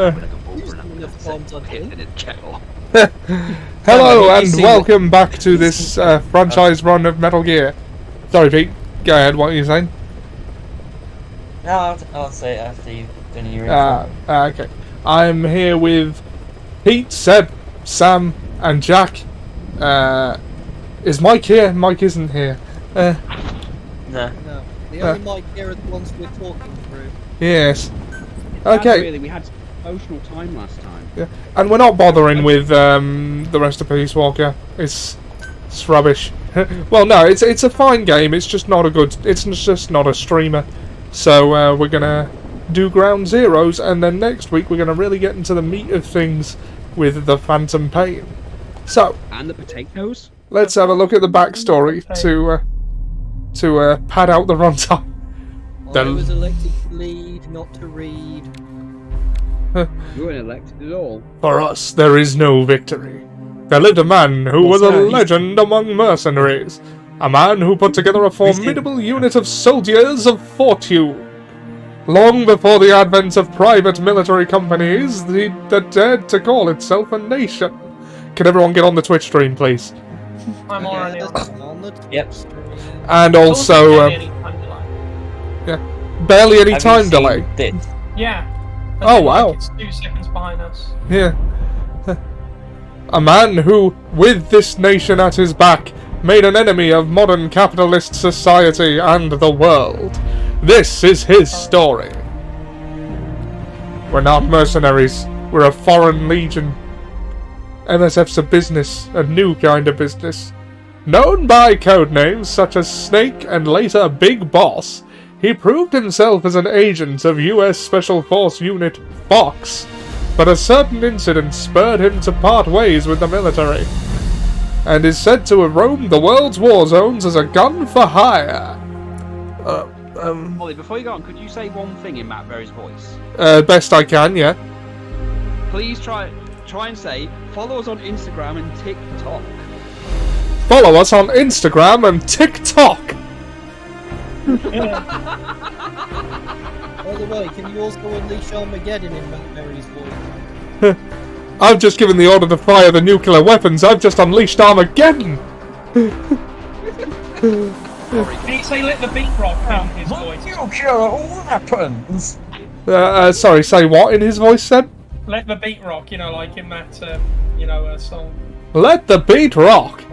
I'm gonna go over and I'm gonna set a pit in his kettle. Hello and welcome back to this franchise run of Metal Gear. Sorry, Pete. Go ahead. What are you saying? No, I'll say it after you've done your intro. Okay. I'm here with Pete, Seb, Sam, and Jack. Is Mike here? Mike isn't here. No. No, the only Mike here are the ones we're talking through. Yes. Okay. Really, we had emotional time last time. Yeah. And we're not bothering with the rest of Peace Walker. It's rubbish. Well, no, it's a fine game. It's just not a good. It's just not a streamer. So we're gonna do Ground Zeroes, and then next week we're gonna really get into the meat of things with the Phantom Pain. So. And the potatoes. Let's have a look at the backstory to pad out the runtime. I was elected to lead, not to read. You weren't elected at all. For us, there is no victory. There lived a man who was a legend among mercenaries. A man who put together a formidable unit of soldiers of fortune. Long before the advent of private military companies that dared to call itself a nation. Can everyone get on the Twitch stream, please? I'm already on the Yep. And also, barely any Have time you delay. seen this? Yeah. Oh, wow. It's 2 seconds behind us. Yeah. A man who, with this nation at his back, made an enemy of modern capitalist society and the world. This is his story. We're not mercenaries. We're a foreign legion. MSF's a business, a new kind of business. Known by codenames such as Snake and later Big Boss, he proved himself as an agent of US Special Force Unit Fox, but a certain incident spurred him to part ways with the military, and is said to have roamed the world's war zones as a gun for hire. Molly, before you go on, could you say one thing in Matt Berry's voice? Best I can, yeah. Please try and say, follow us on Instagram and TikTok. Follow us on Instagram and TikTok! By the way, can you also unleash Armageddon in Matt Berry's voice? I've just given the order to fire the nuclear weapons. I've just unleashed Armageddon! Can you say let the beat rock in his voice? Nuclear weapons! Sorry, say what in his voice, Seb? Let the beat rock, like in that, song. Let the beat rock!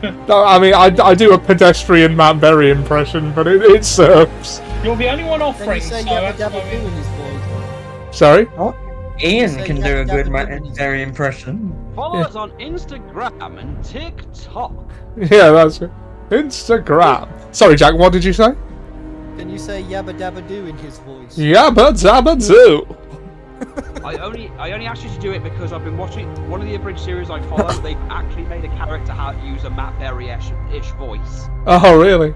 No, I mean, I do a pedestrian Matt Berry impression, but it serves. You're the only one Can offering, you say so Yabba that's Dabba why Doo in his voice? Sorry? Ian Say can do a Yabba good Dabba Doo. Berry impression. Follow us on Instagram and TikTok. Yeah, that's it. Instagram. Sorry, Jack, what did you say? Can you say Yabba Dabba Doo in his voice? Yabba dabba doo! I only asked you to do it because I've been watching one of the abridged series I follow. They've actually made a character how to use a Matt Berry-ish voice. Oh, really?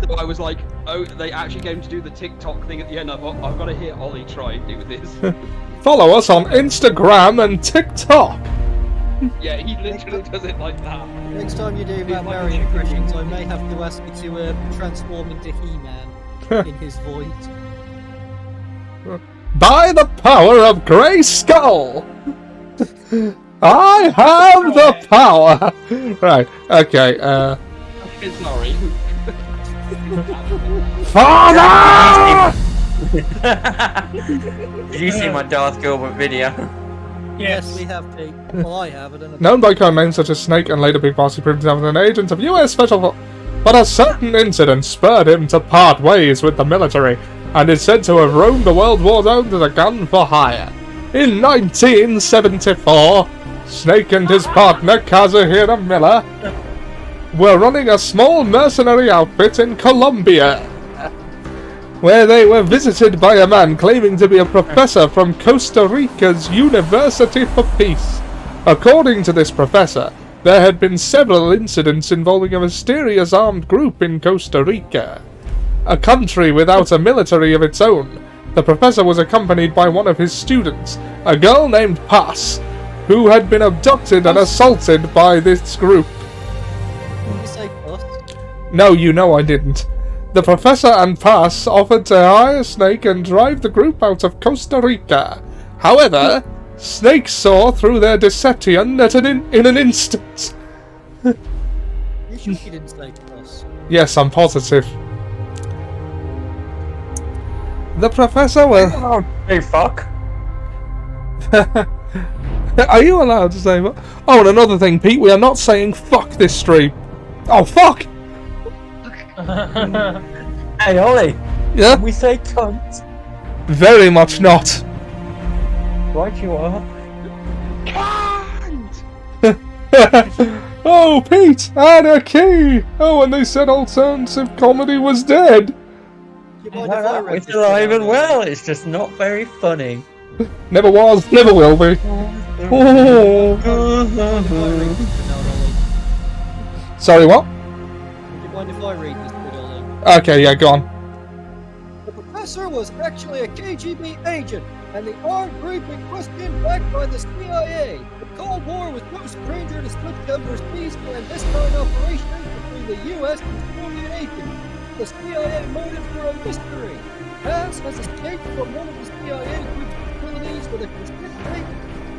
So I was like, oh, they actually get him to do the TikTok thing at the end. I thought, I've got to hear Ollie try and do this. Follow us on Instagram and TikTok! Yeah, he literally does it like that. Next time you do Matt Berry impressions, I may have to ask you to transform into He-Man in his voice. By the power of Grey Skull! I have the power! Right, okay, Sorry. Father! Did you see my Darth Gilbert video? Yes, we have, Pete. Well, I have. I don't know. Known by codenames such as Snake and later Big Boss, he proved himself as an agent of US Special Force, but a certain incident spurred him to part ways with the military, and is said to have roamed the world war zones as a gun for hire. In 1974, Snake and his partner Kazuhira Miller were running a small mercenary outfit in Colombia, where they were visited by a man claiming to be a professor from Costa Rica's University for Peace. According to this professor, there had been several incidents involving a mysterious armed group in Costa Rica, a country without a military of its own. The professor was accompanied by one of his students, a girl named Paz, who had been abducted and assaulted by this group. Did you say us? No, you know I didn't. The Professor and Pass offered to hire Snake and drive the group out of Costa Rica. However, Snake saw through their deception in an instant. You sure he didn't say us? Yes, I'm positive. The Professor will... Oh, hey, fuck. Are you allowed to say what? Oh, and another thing, Pete, we are not saying fuck this stream. Oh, fuck! Hey, Ollie. Yeah? Can we say cunt? Very much not. Right you are. Oh, Pete! Anarchy! Oh, and they said alternative comedy was dead. You mind if I read It's this alive bit and out well, it's just not very funny. Never was, never will be. Oh. loud? Mind if I read this bit out, Ollie? Sorry, what? Would you mind if I read this bit, Ollie? Okay, yeah, go on. The Professor was actually a KGB agent, and the armed group in question backed by the CIA. The Cold War was no stranger to such overseas clandestine operations between the U.S. and Soviet agents. The CIA motives were a mystery. Pass has escaped from one of the CIA group's facilities with a consistent.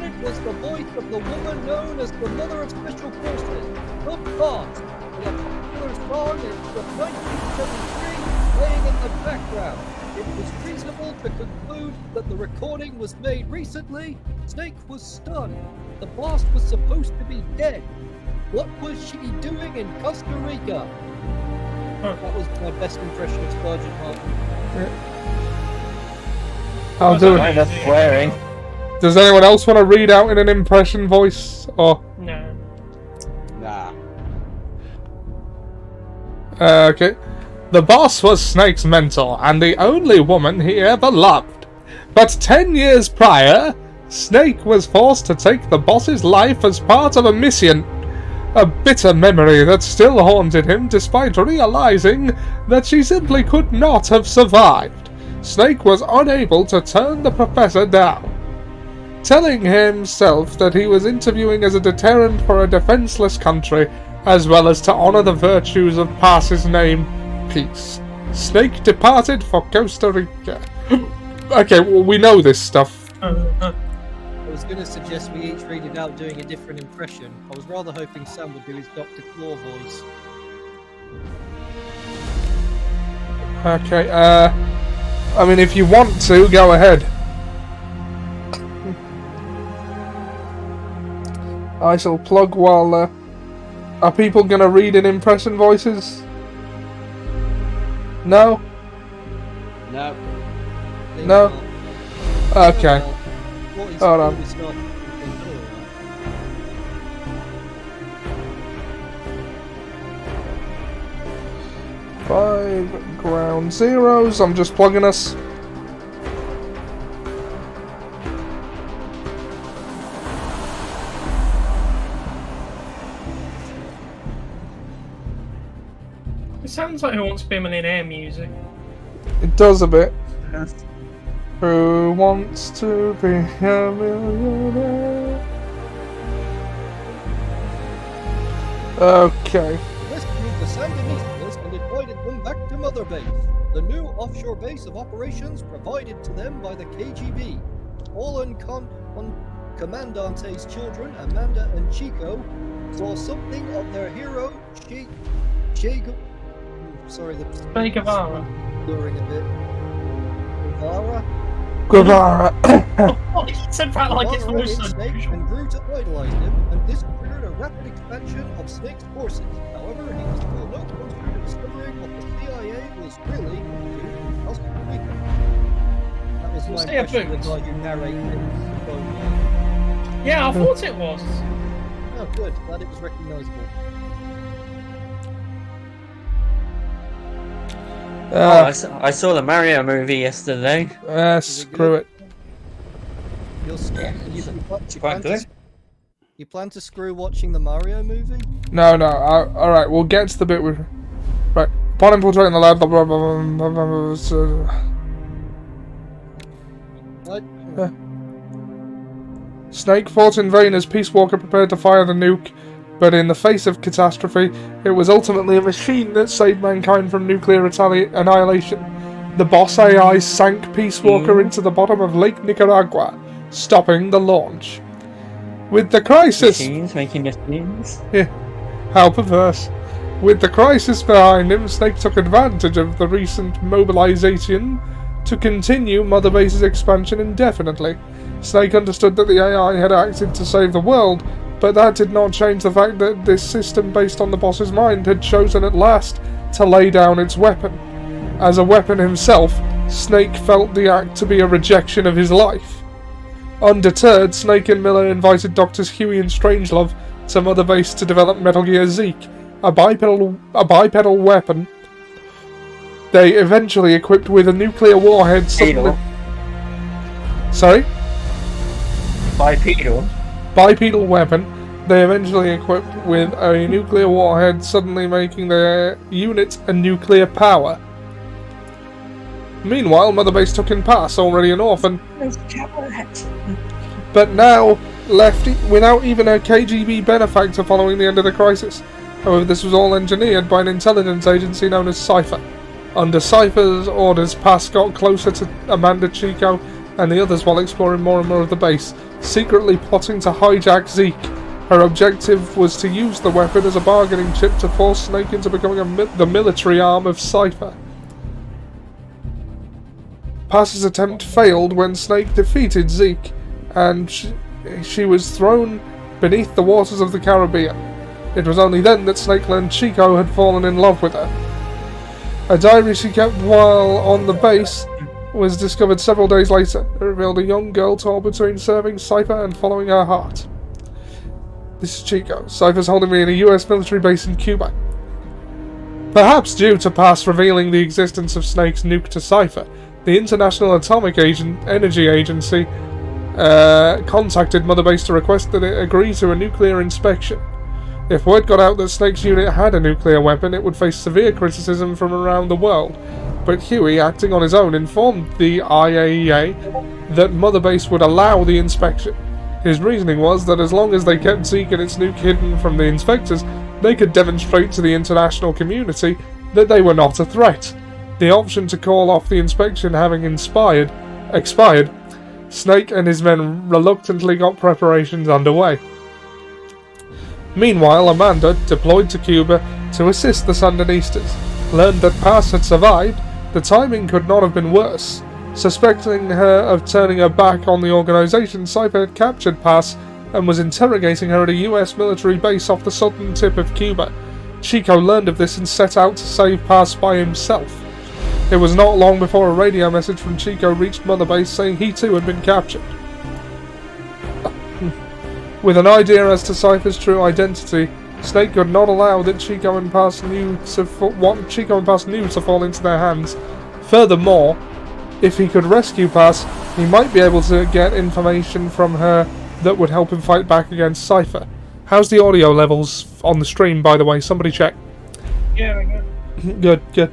It was the voice of the woman known as the Mother of Special Forces, the Boss. The popular song is from 1973, playing in the background. It was reasonable to conclude that the recording was made recently. Snake was stunned. The boss was supposed to be dead. What was she doing in Costa Rica? That was my best impression of Sergeant Martin. I'll do it. Kind of swearing. Does anyone else want to read out in an impression voice? Or No. Nah. okay. The boss was Snake's mentor and the only woman he ever loved. But 10 years prior, Snake was forced to take the boss's life as part of a mission. A bitter memory that still haunted him despite realizing that she simply could not have survived. Snake was unable to turn the Professor down, telling himself that he was interviewing as a deterrent for a defenseless country, as well as to honor the virtues of Pass's name, Peace. Snake departed for Costa Rica. Okay, well, we know this stuff. I was going to suggest we each read it out doing a different impression. I was rather hoping Sam would do his Dr. Claw voice. Okay, I mean, if you want to, go ahead. I shall plug while, are people gonna read in impression voices? No? No. Maybe No. not. Okay. What is Hold on. what is not- Five ground zeros. I'm just plugging us. It sounds like Who Wants to Be a Millionaire music. It does a bit. Who wants to be a millionaire? Okay. Rescued the Sandinistas and invited them back to Mother Base, the new offshore base of operations provided to them by the KGB. All on Commandante's children, Amanda and Chico, saw something of their hero, Che sorry, the Che Guevara. blurring a bit. Guevara? Guevara. Oh, he said that like it's Guevara most ate Snake unusual. and grew to idolize him, and this triggered a rapid expansion of Snake's forces. However, he was still no closer to discovering what the CIA was really doing in Costa Rica. That was my Stay up, impression of the Boots. guy who narrated. Yeah, I thought it was. Oh, good. Glad it was recognisable. I saw the Mario movie yesterday. Screw it. You quite good. You plan to screw watching the Mario movie? No. Alright, we'll get to the bit with. Right. Upon infiltrating the lab, blah, blah, blah, blah, blah, blah, so- What? Snake fought in vain as Peace Walker prepared to fire the nuke. But in the face of catastrophe, it was ultimately a machine that saved mankind from nuclear annihilation. The boss AI sank Peace Walker into the bottom of Lake Nicaragua, stopping the launch. With the crisis... Machines making machines? Yeah, how perverse. With the crisis behind him, Snake took advantage of the recent mobilization to continue Mother Base's expansion indefinitely. Snake understood that the AI had acted to save the world, but that did not change the fact that this system based on the boss's mind had chosen at last to lay down its weapon. As a weapon himself, Snake felt the act to be a rejection of his life. Undeterred, Snake and Miller invited Doctors Huey and Strangelove to Mother Base to develop Metal Gear Zeke, a bipedal weapon they eventually equipped with a nuclear warhead suddenly... Sorry? Bipedal weapon they eventually equipped with a nuclear warhead, suddenly making their unit a nuclear power. Meanwhile, Mother Base took in Pass, already an orphan, but now left without even a KGB benefactor following the end of the crisis. However, this was all engineered by an intelligence agency known as Cypher. Under Cypher's orders, Pass got closer to Amanda, Chico, and the others while exploring more and more of the base, secretly plotting to hijack Zeke. Her objective was to use the weapon as a bargaining chip to force Snake into becoming the military arm of Cypher. Pass's attempt failed when Snake defeated Zeke, and she was thrown beneath the waters of the Caribbean. It was only then that Snake learned Chico had fallen in love with her. A diary she kept while on the base was discovered several days later. It revealed a young girl torn between serving Cypher and following her heart. This is Chico. Cypher's holding me in a US military base in Cuba. Perhaps due to Pass revealing the existence of Snake's nuke to Cypher, the International Atomic Energy Agency contacted Mother Base to request that it agree to a nuclear inspection. If word got out that Snake's unit had a nuclear weapon, it would face severe criticism from around the world. But Huey, acting on his own, informed the IAEA that Mother Base would allow the inspection. His reasoning was that as long as they kept Zeke and its nuke hidden from the inspectors, they could demonstrate to the international community that they were not a threat. The option to call off the inspection having expired, Snake and his men reluctantly got preparations underway. Meanwhile, Amanda, deployed to Cuba to assist the Sandinistas, learned that Pass had survived. The timing could not have been worse. Suspecting her of turning her back on the organization, Cypher had captured Pass and was interrogating her at a US military base off the southern tip of Cuba. Chico learned of this and set out to save Pass by himself. It was not long before a radio message from Chico reached Mother Base saying he too had been captured. With an idea as to Cypher's true identity, Snake could not allow that Chico and Pass knew to fall into their hands. Furthermore, if he could rescue Pass, he might be able to get information from her that would help him fight back against Cypher. How's the audio levels on the stream, by the way? Somebody check. Yeah, Good, good.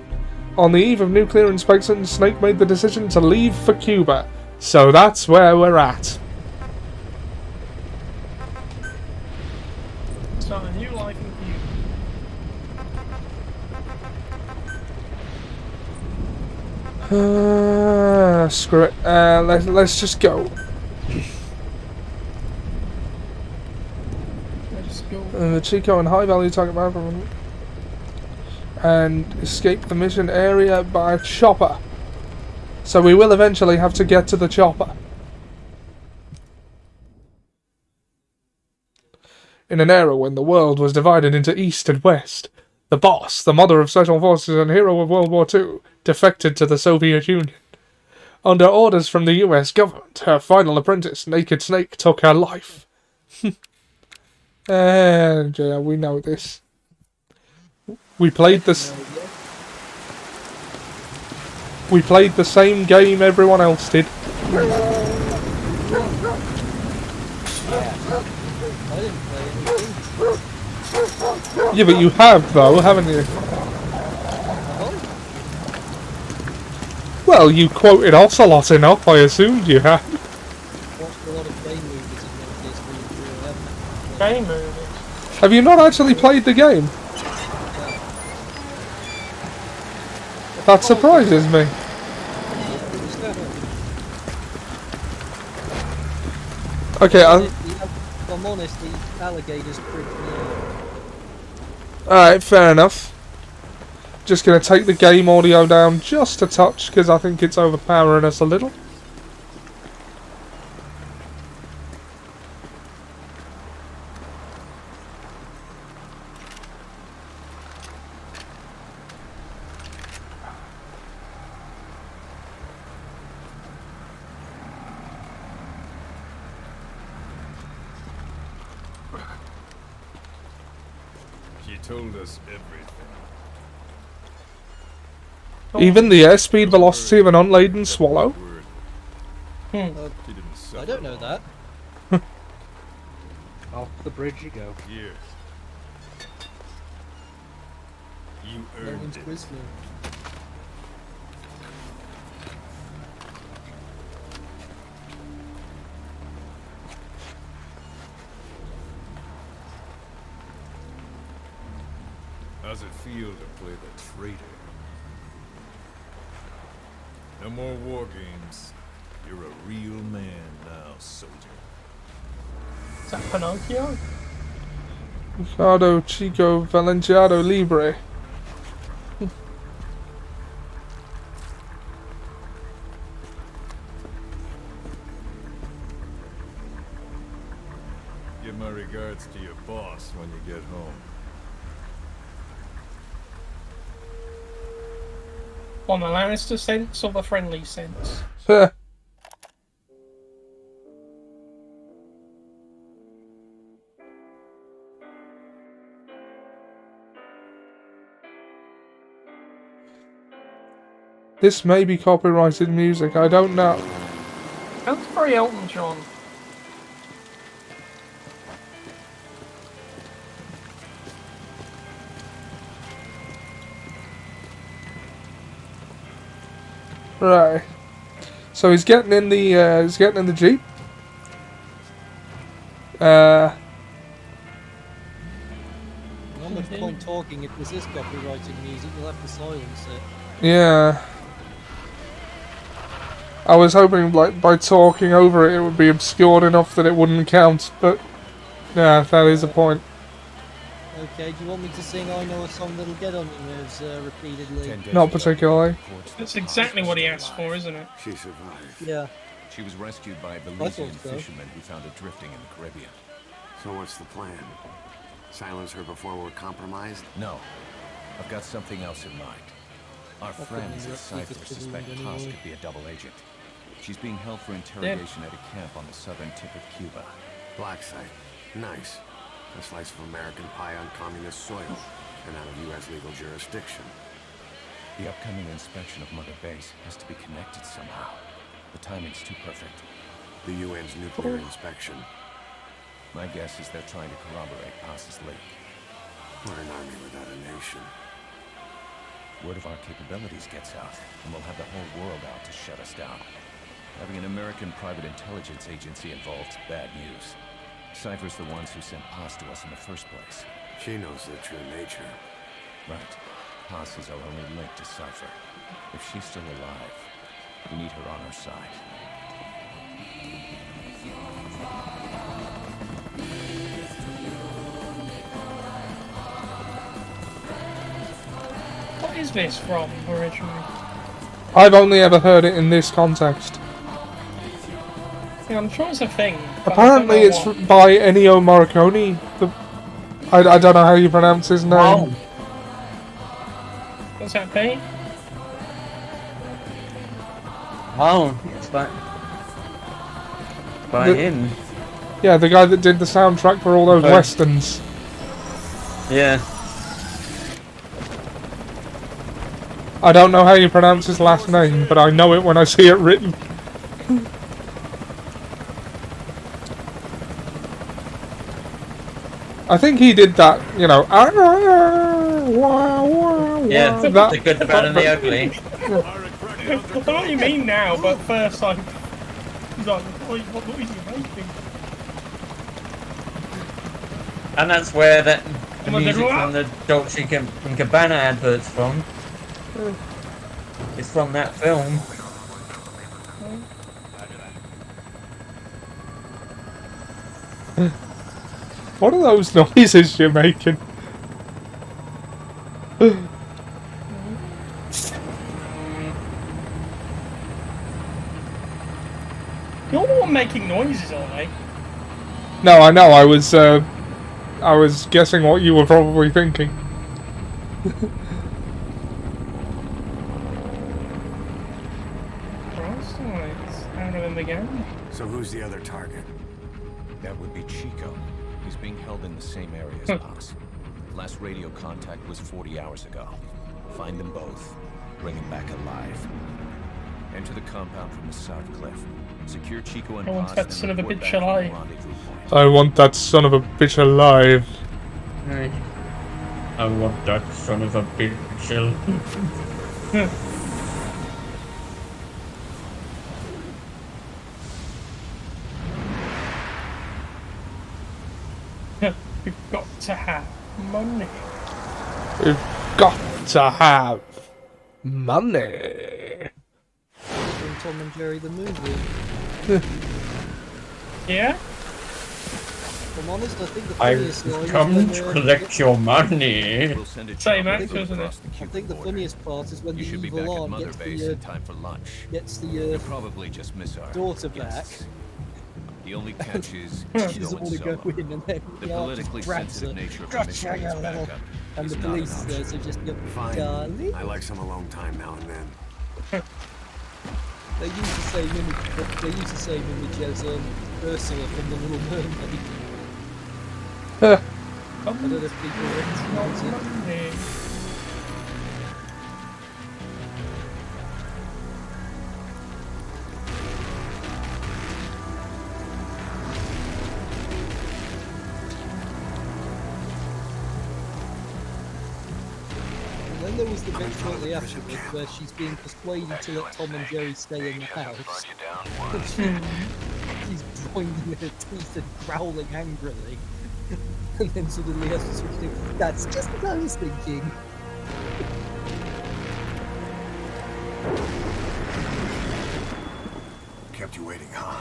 On the eve of nuclear inspection, Snake made the decision to leave for Cuba. So that's where we're at. Start a new life in Cuba. Screw it. Let's just go. Let's go. Chico and High Value target man and escape the mission area by chopper. So we will eventually have to get to the chopper. In an era when the world was divided into East and West, the boss, the mother of special forces and hero of World War II, defected to the Soviet Union. Under orders from the US government, her final apprentice, Naked Snake, took her life. And yeah, we know this. We played the same game everyone else did. I didn't play anything. Yeah, but you have though, haven't you? Well, you quoted Ocelot enough, I assumed you had. Watched a lot of game movies in those days. Game movies. Have you not actually played the game? That surprises me. Okay, If I'm honest, the alligators freak me out. alright, fair enough. Just gonna take the game audio down just a touch, because I think it's overpowering us a little. She told us everything. Even the airspeed velocity of an unladen swallow? Word. Hmm. She didn't suffer I don't know long. that. Off the bridge you go. Here. You No earned one's it. whistling. How's it feel to play the traitor? No more war games. You're a real man now, soldier. Is that Pinocchio? Ricardo Chico Valenciano Libre. Give my regards to your boss when you get home. On the Lannister sense or the friendly sense? Heh. This may be copyrighted music, I don't know. That's very Elton John. Right. So he's getting in the Jeep. Not much point talking if this is copyrighted music, you'll have to silence it. Yeah. I was hoping, like, by talking over it, it would be obscured enough that it wouldn't count, but yeah, that is a point. Okay, do you want me to sing I Know a Song That'll Get on Your Nerves repeatedly? Not particularly. That's exactly what he asked for, isn't it? She survived. Yeah. She was rescued by a thought Belizean so. fisherman who found her drifting in the Caribbean. So what's the plan? Silence her before we're compromised? No, I've got something else in mind. Our friends at Cypher suspect Haas could be a double agent. She's being held for interrogation at a camp on the southern tip of Cuba. Black site. Nice. A slice of American pie on communist soil and out of U.S. legal jurisdiction. The upcoming inspection of Mother Base has to be connected somehow. The timing's too perfect. The UN's nuclear inspection. My guess is they're trying to corroborate Haas's leak. We're an army without a nation. Word of our capabilities gets out, and we'll have the whole world out to shut us down. Having an American private intelligence agency involved's bad news. Cypher's the ones who sent Haas to us in the first place. She knows their true nature. Right. Haas is our only link to Cypher. If she's still alive, we need her on our side. What is this from, originally? I've only ever heard it in this context. Yeah, I'm sure it's a thing. but I don't Apparently know it's what. by Ennio Morricone. I don't know how you pronounce his name. What's that, Pete? Oh, it's by The- him. Yeah, the guy that did the soundtrack for all those Okay. westerns. Yeah. I don't know how you pronounce his last name, but I know it when I see it written. I think he did that, you know. Yeah, that, the good, the bad, and the ugly. I know what you mean now, but first I was like, what noise are you making? And that's where the Come on, music then, from the Dolce and Gabbana adverts from. It's from that film. What are those noises you're making? You're the one making noises, aren't they? No, I know. I was guessing what you were probably thinking. Christ, it's out of him again. So who's the other target? That would be Chico. He's being held in the same area as Paz. Last radio contact was 40 hours ago. Find them both. Bring them back alive. Enter the compound from the south cliff. Secure Chico and I want Paz, that then son of a report bitch back from the alive. rendezvous point. I want that son of a bitch alive. I want that son of a bitch. We've got to have money. We've got to have money. From Tom and Jerry the movie. Yeah? If I'm honest, I think the I've funniest line is come when, to collect your money. We'll send a Same chopper actor, isn't it? across the I Cuban think the border. funniest part is when You the should be back evil at aunt Mother gets Base the in time for lunch. gets Probably just miss our daughter guests. back. The only catch is She Chico doesn't and want to go Solo. in, and then The the aunt just politically grabs sensitive her. nature of Gotcha, the mission against you little- backup And is the not police an is there, option. so just go, Fine. darling. I like some alone time now and then. They use the same image. They use the same image as Ursula from The Little Mermaid. I don't know if people recognize it. Money. And then there was the bit shortly afterwards where she's being persuaded to let Tom and Jerry stay in the house. She's grinding her teeth and growling angrily. And then suddenly has to switch to, that's just what I was thinking. Kept you waiting, huh?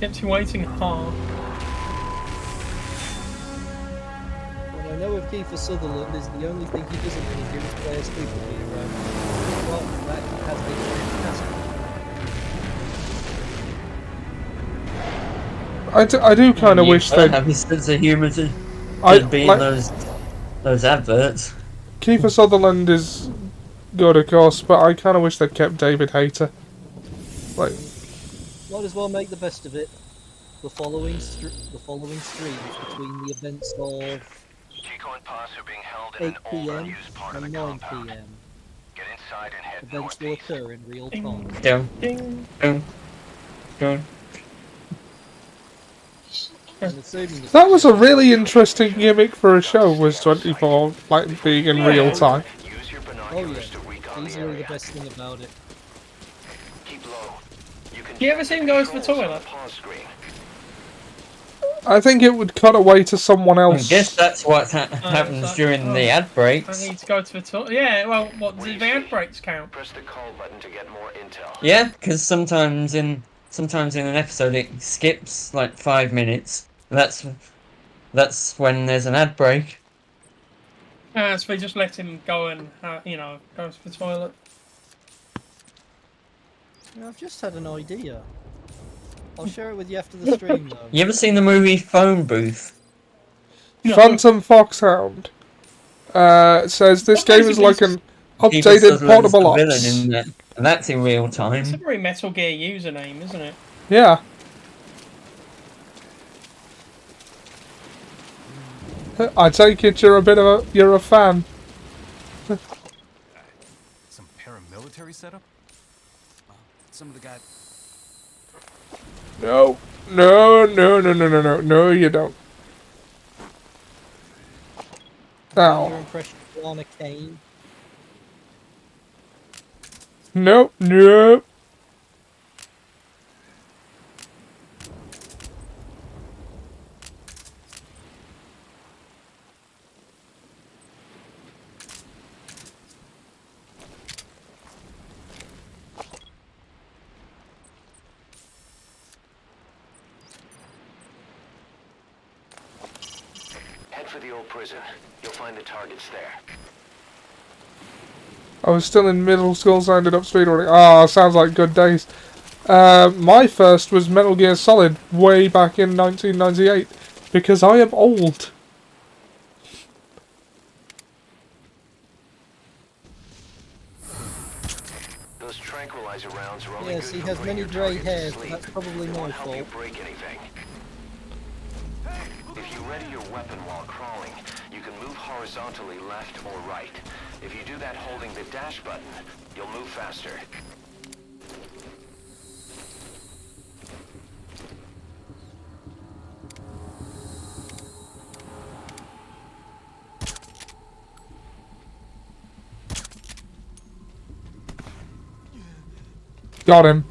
Kept you waiting hard. What I know of Kiefer Sutherland is the only thing he doesn't really do is play a superhero. Apart from that, he has been fantastic. I do kind of wish that that have a sense of humour to I be in like those adverts. Kiefer Sutherland is good, of course, but I kind of wish they'd kept David Hayter. Like, Might as well make the best of it. The following streams between the events of 8 PM and 9 PM. Events will occur in real time. Dun, Ding. dun, dun. And assuming the that was a really interesting gimmick for a show, was 24 like being in real time. Oh yeah, easily the best thing about it. You ever seen Goes to the Toilet? I think it would cut away to someone I else. guess that's what happens like, during the ad I breaks. need to go to the toilet. Yeah, well, what do the ad breaks count? Yeah, because sometimes in an episode it skips like 5 minutes. That's when there's an ad break. So they just let him go and, go to the toilet. Yeah, I've just had an idea. I'll share it with you after the stream though. You ever seen the movie Phone Booth? Phantom Foxhound says this What game makes is it like been an Kiefer updated Sutherland's portable the ops. villain in that, and that's in real time. It's a very Metal Gear username, isn't it? Yeah. I take it you're a fan. Some paramilitary setup? Some of the guys. No, you don't. Your Ow. impression of Lana Kane. Nope. the old prison. You'll find the targets there. I was still in middle school, so I ended up speedrunning. Ah, sounds like good days. My first was Metal Gear Solid way back in 1998, because I am old. Those tranquilizer rounds are only Yes, good he for has putting many your grey target to hairs, but sleep. that's probably They my won't help you fault. break anything. If you ready your weapon while crawling, you can move horizontally left or right. If you do that holding the dash button, you'll move faster. Got him.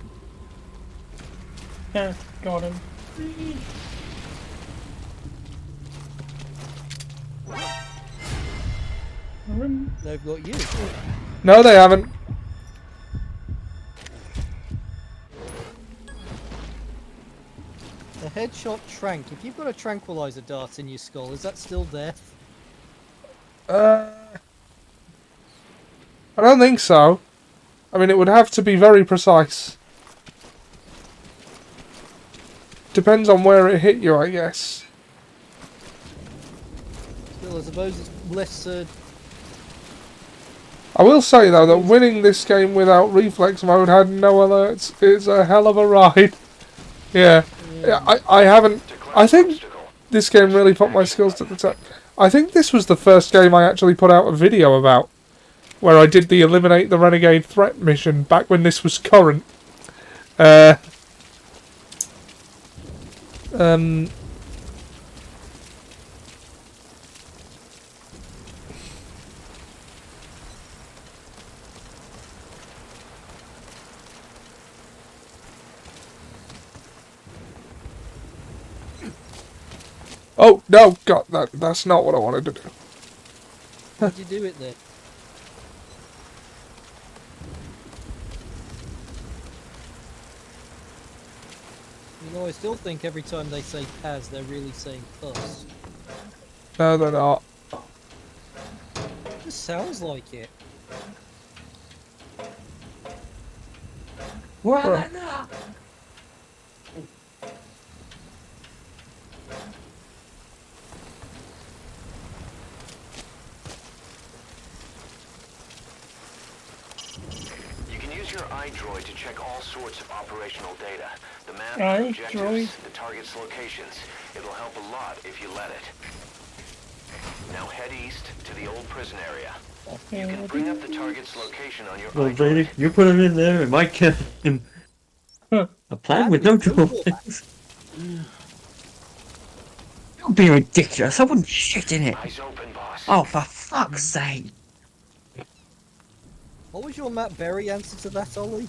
Yeah, got him. They've got you. No, they haven't. The headshot trank. If you've got a tranquilizer dart in your skull, is that still death? I don't think so. I mean, it would have to be very precise. Depends on where it hit you, I guess. Still, I suppose it's less. I will say, though, that winning this game without reflex mode had no alerts is a hell of a ride. Yeah. I haven't... I think this game really put my skills to the test. I think this was the first game I actually put out a video about, where I did the Eliminate the Renegade Threat mission, back when this was current. Oh, no, God, that's not what I wanted to do. How'd you do it then? You know, I still think every time they say Paz, they're really saying Puss. No, they're not. It just sounds like it. What? You can use your iDroid to check all sorts of operational data. The map, iDroid? objectives, the target's locations. It'll help a lot if you let it. Now head east to the old prison area. You can bring up the target's location on your iDroid. You put him in there, and Mike can... A plan with no drawings. Don't be ridiculous. I wouldn't shit in it. Eyes open, boss. Oh, for fuck's sake. What was your Matt Berry answer to that, Ollie?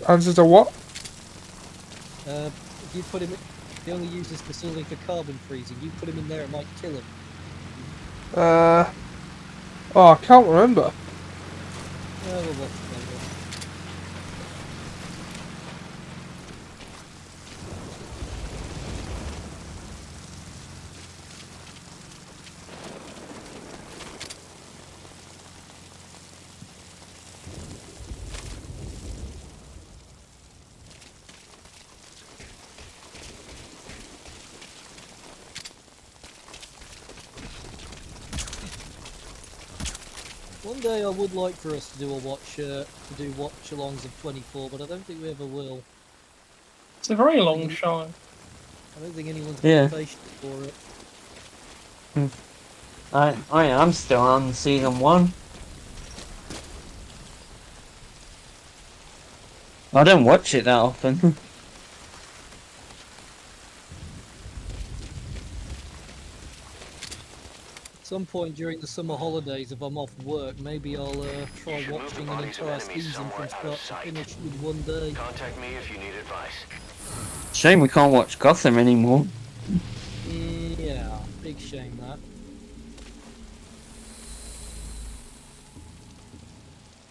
Answer to what? If you put him, he only uses facility for carbon freezing. You put him in there, it might kill him. Oh, I can't remember. Well, we'll watch it later. One day I would like for us to do a watch-alongs of 24, but I don't think we ever will. It's a very long shot. I don't think anyone's Yeah. got patience for it. I am still on season 1. I don't watch it that often. At some point during the summer holidays, if I'm off work, maybe I'll try should move watching the an bodies of entire enemies season from somewhere out start of to sight. finish in one day. Contact me if you need advice. Shame we can't watch Gotham anymore. Yeah, big shame that.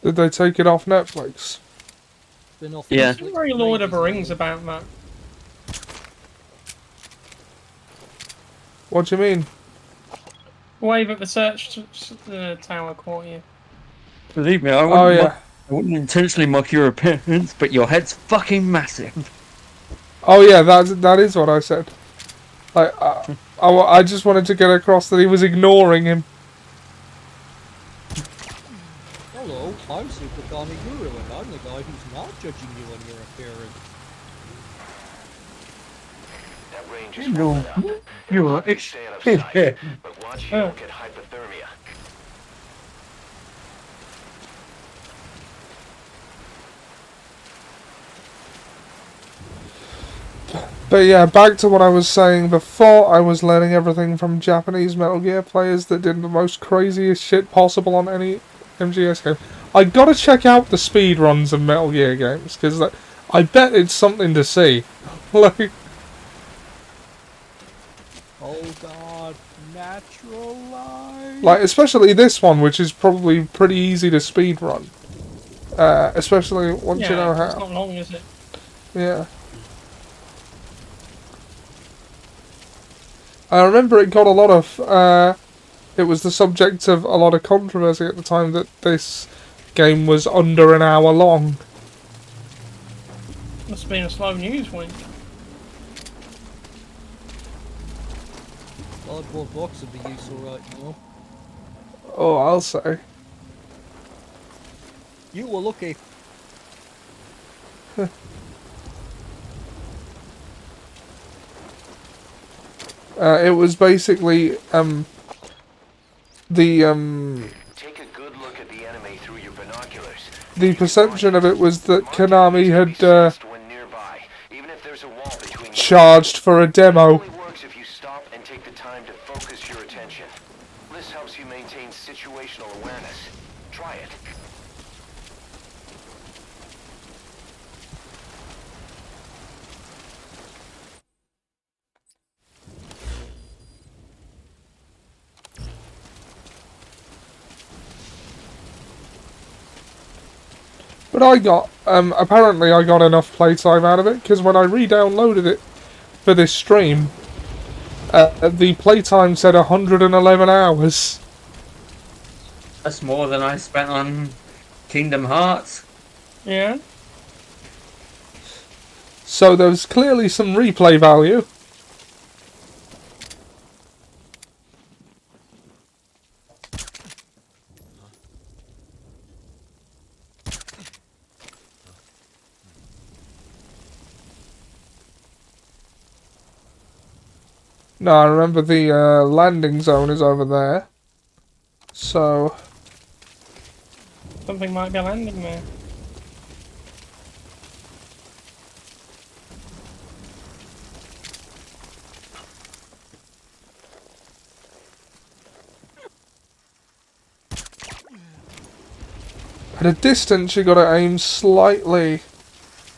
Did they take it off Netflix? Been off. Yeah. It's very Lord of the Rings about that. What do you mean? wave at the search tower caught you. Believe me, Oh yeah. I wouldn't intentionally mock your appearance, but your head's fucking massive. Oh yeah, that is what I said. I just wanted to get across that he was ignoring him. Hello, I'm Super Kami Guru, and I'm the guy who's not judging you on your appearance. That range is full enough. You're Stay out of sight, but watch you don't get hypothermia. But yeah, back to what I was saying before. I was learning everything from Japanese Metal Gear players that did the most craziest shit possible on any MGS game. I gotta check out the speed runs of Metal Gear games, because I bet it's something to see. Like, Oh god, natural light. like, especially this one, which is probably pretty easy to speed run. Especially once you know It's how. not long, is it? Yeah. I remember it got a lot of, it was the subject of a lot of controversy at the time that this game was under an hour long. Must have been a slow news week. Cardboard box would be useful right now. Oh, I'll say. You were lucky. It was basically, Take a good look at the enemy through your binoculars. the perception of it was that Konami had, When nearby, even if there's a wall between you. charged for a It demo. only works if you stop and take the time to focus your attention. This helps you maintain situational awareness. Try it. But I got, apparently I got enough playtime out of it, because when I re-downloaded it for this stream, the playtime said 111 hours. That's more than I spent on Kingdom Hearts. Yeah. So there's clearly some replay value. No, I remember the landing zone is over there. So, Something might be landing there. at a distance you gotta aim slightly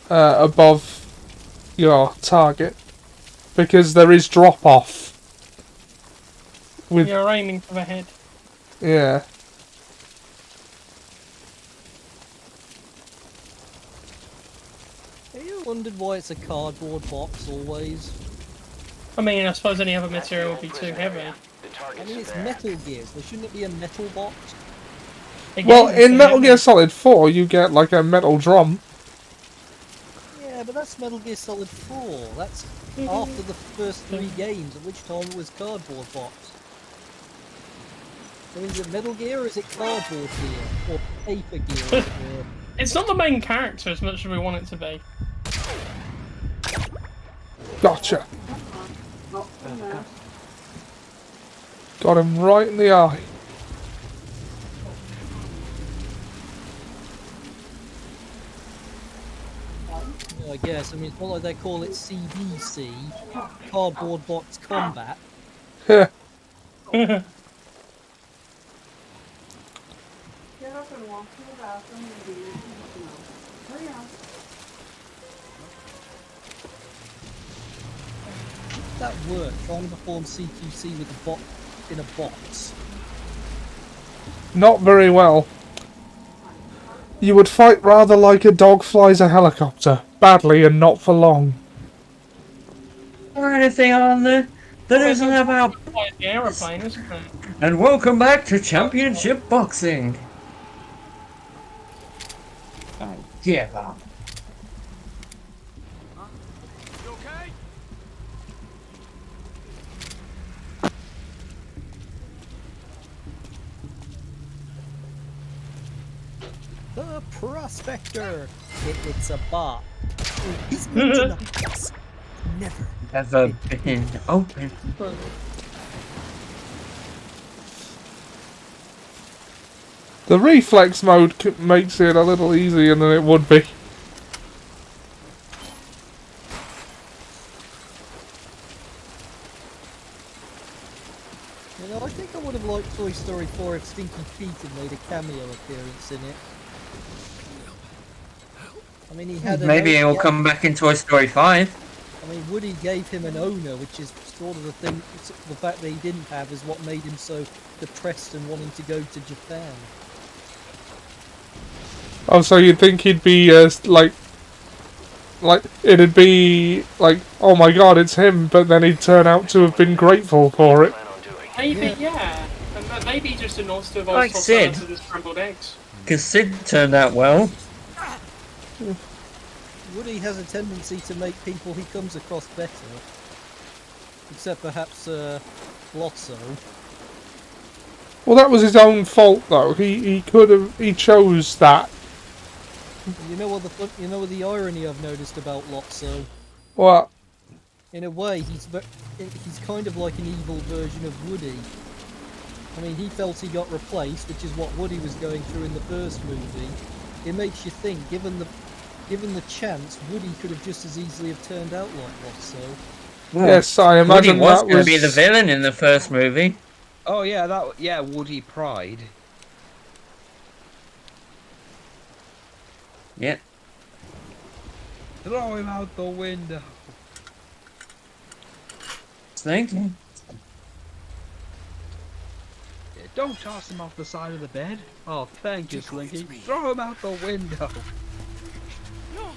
above your target. Because there is drop-off. With, You're aiming for the head. yeah. Have you wondered why it's a cardboard box always? I mean, I suppose any other material would be too heavy. The I target's mean, in it's there. Metal Gear, so shouldn't it be a metal box? Again, Well, it's in too Metal heavy. Gear Solid 4 you get like a metal drum. Yeah, but that's Metal Gear Solid 4. That's after the first 3 games, at which time it was cardboard box. So is it Metal Gear or is it Cardboard Gear? Or Paper Gear? Or... It's not the main character as much as we want it to be. Gotcha. Got him right in the eye. Yeah, I guess. I mean, it's not like they call it CBC, Cardboard Box Combat. Heh. That work, trying to perform CQC with a bot in a box. Not very well. You would fight rather like a dog flies a helicopter. Badly and not for long. Or anything on there that isn't about. Like the aeroplane, isn't it? And welcome back to Championship Boxing. I give up. You okay? The Prospector. It's a bot. He's meant to not guess. Never. Never been open. The reflex mode makes it a little easier than it would be. You know, I think I would have liked Toy Story 4 if Stinky Pete had made a cameo appearance in it. I mean, he had Maybe it will come back in Toy Story 5. I mean, Woody gave him an owner, which is sort of the thing. The fact that he didn't have is what made him so depressed and wanting to go to Japan. Oh, so you'd think he'd be, like, it'd be, like, oh my god, it's him, but then he'd turn out to have been grateful for it. Maybe, yeah. And maybe just a nice to Like evolve Sid. to the scrambled eggs. Because Sid turned out well. Woody has a tendency to make people he comes across better. Except perhaps, Lotso. Well, that was his own fault, though. He chose that. You know what the irony I've noticed about Lotso? What? In a way, he's kind of like an evil version of Woody. I mean, he felt he got replaced, which is what Woody was going through in the first movie. It makes you think, given the chance, Woody could have just as easily have turned out like Lotso. Yes, I imagine Woody was that going to was be the villain in the first movie. Oh yeah, Woody Pride. Yeah. Throw him out the window. Thank you. Yeah, don't toss him off the side of the bed. Oh, thank you, Slinky. Throw him out the window. No!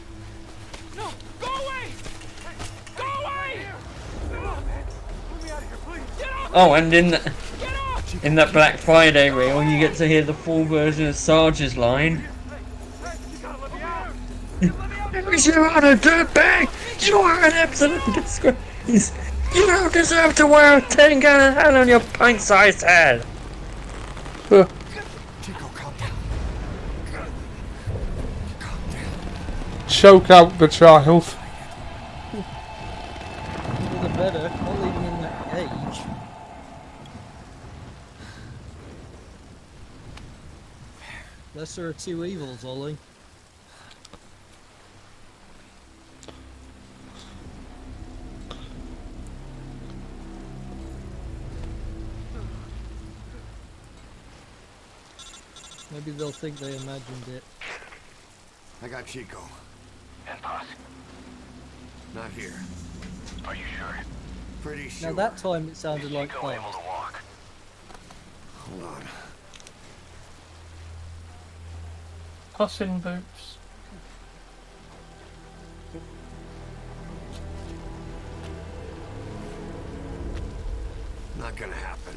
No! Go away! Go away! Get off, man! Let me out of here, please! Get off! Oh, and in that Black Friday reel, you get to hear the full version of Sarge's line. You are a dirtbag! You are an absolute disgrace! You don't deserve to wear a 10-gallon hat on your pint-sized head! Chico, calm down. choke out the child. All the better, not leaving in that cage. Lesser of two evils, Ollie. Maybe they'll think they imagined it. I got Chico. And Paz. Not here. Are you sure? Pretty sure. Now that time it sounded like Chico able Paz. to walk? Hold on. Puss in Boots. Not gonna happen.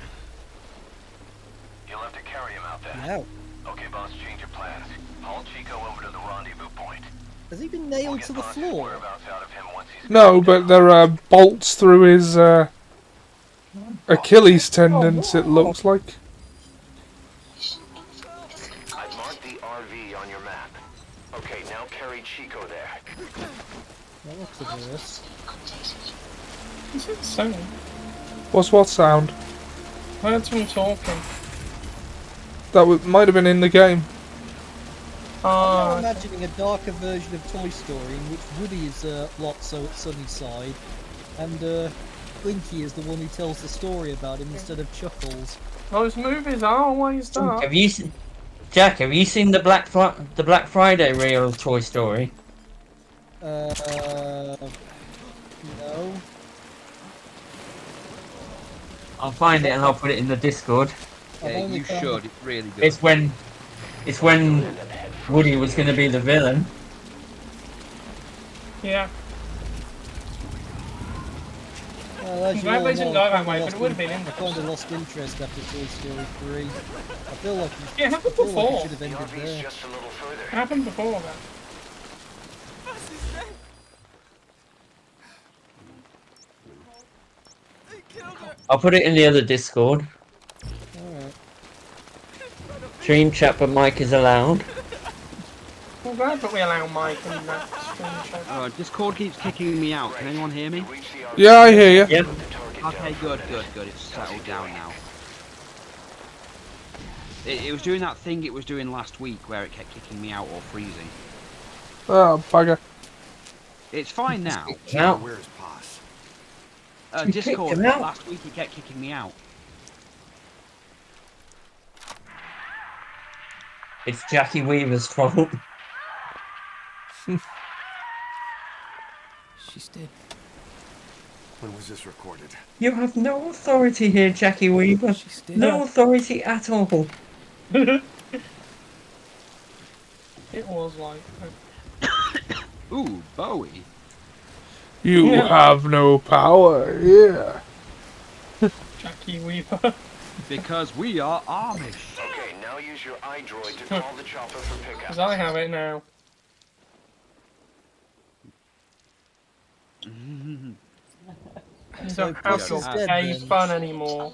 You'll have to carry him out there. Now, Okay, boss, change your plans. Haul Chico over to the rendezvous point. has he been We'll nailed get to the Paz's floor? whereabouts out of him once he's No, but there are bolts through his Achilles tendons, it looks like. I've marked the RV on your map. Okay, now carry Chico there. Now what's the verse? Is it so? What's what sound? I heard someone talking. That might have been in the game. I'm imagining a darker version of Toy Story in which Woody is Lotso at Sunnyside, and Blinky is the one who tells the story about him instead of Chuckles. Those movies are always dark. Have you seen, Jack? Have you seen the Black Friday reel of Toy Story? No. I'll find it and I'll put it in the Discord. Yeah, you should. It's really good. It's when Woody was going to be the villain. Yeah. Well, as I'm you glad all they didn't know, go that way, but it would have been I kind interesting. of lost interest after Toy Story 3. I feel like Yeah, it happened I feel like before. it should have The ended RV's there. just a little further. It happened before that. I'll put it in the other Discord. Alright. Stream chat, but Mike is allowed. I'm glad that we allow Mike in that stream chat. Discord keeps kicking me out. Can anyone hear me? Yeah, I hear you. Yep. Okay, good. It's settled down now. It was doing that thing it was doing last week where it kept kicking me out or freezing. Oh, bugger. It's fine now. Now, Where's Boss? We kicked Discord, him out. last week he kept kicking me out. it's Jackie Weaver's fault. She's dead. When was this recorded? You have no authority here, Jackie Weaver. She's dead. No authority at all. It was like Ooh, Bowie. You Yeah. have no power here. Jackie Weaver. Because we are Amish. Okay, now use your iDroid to call the chopper for pickup. Because I have it now. You So don't have Puss your is dead gay then. fun anymore.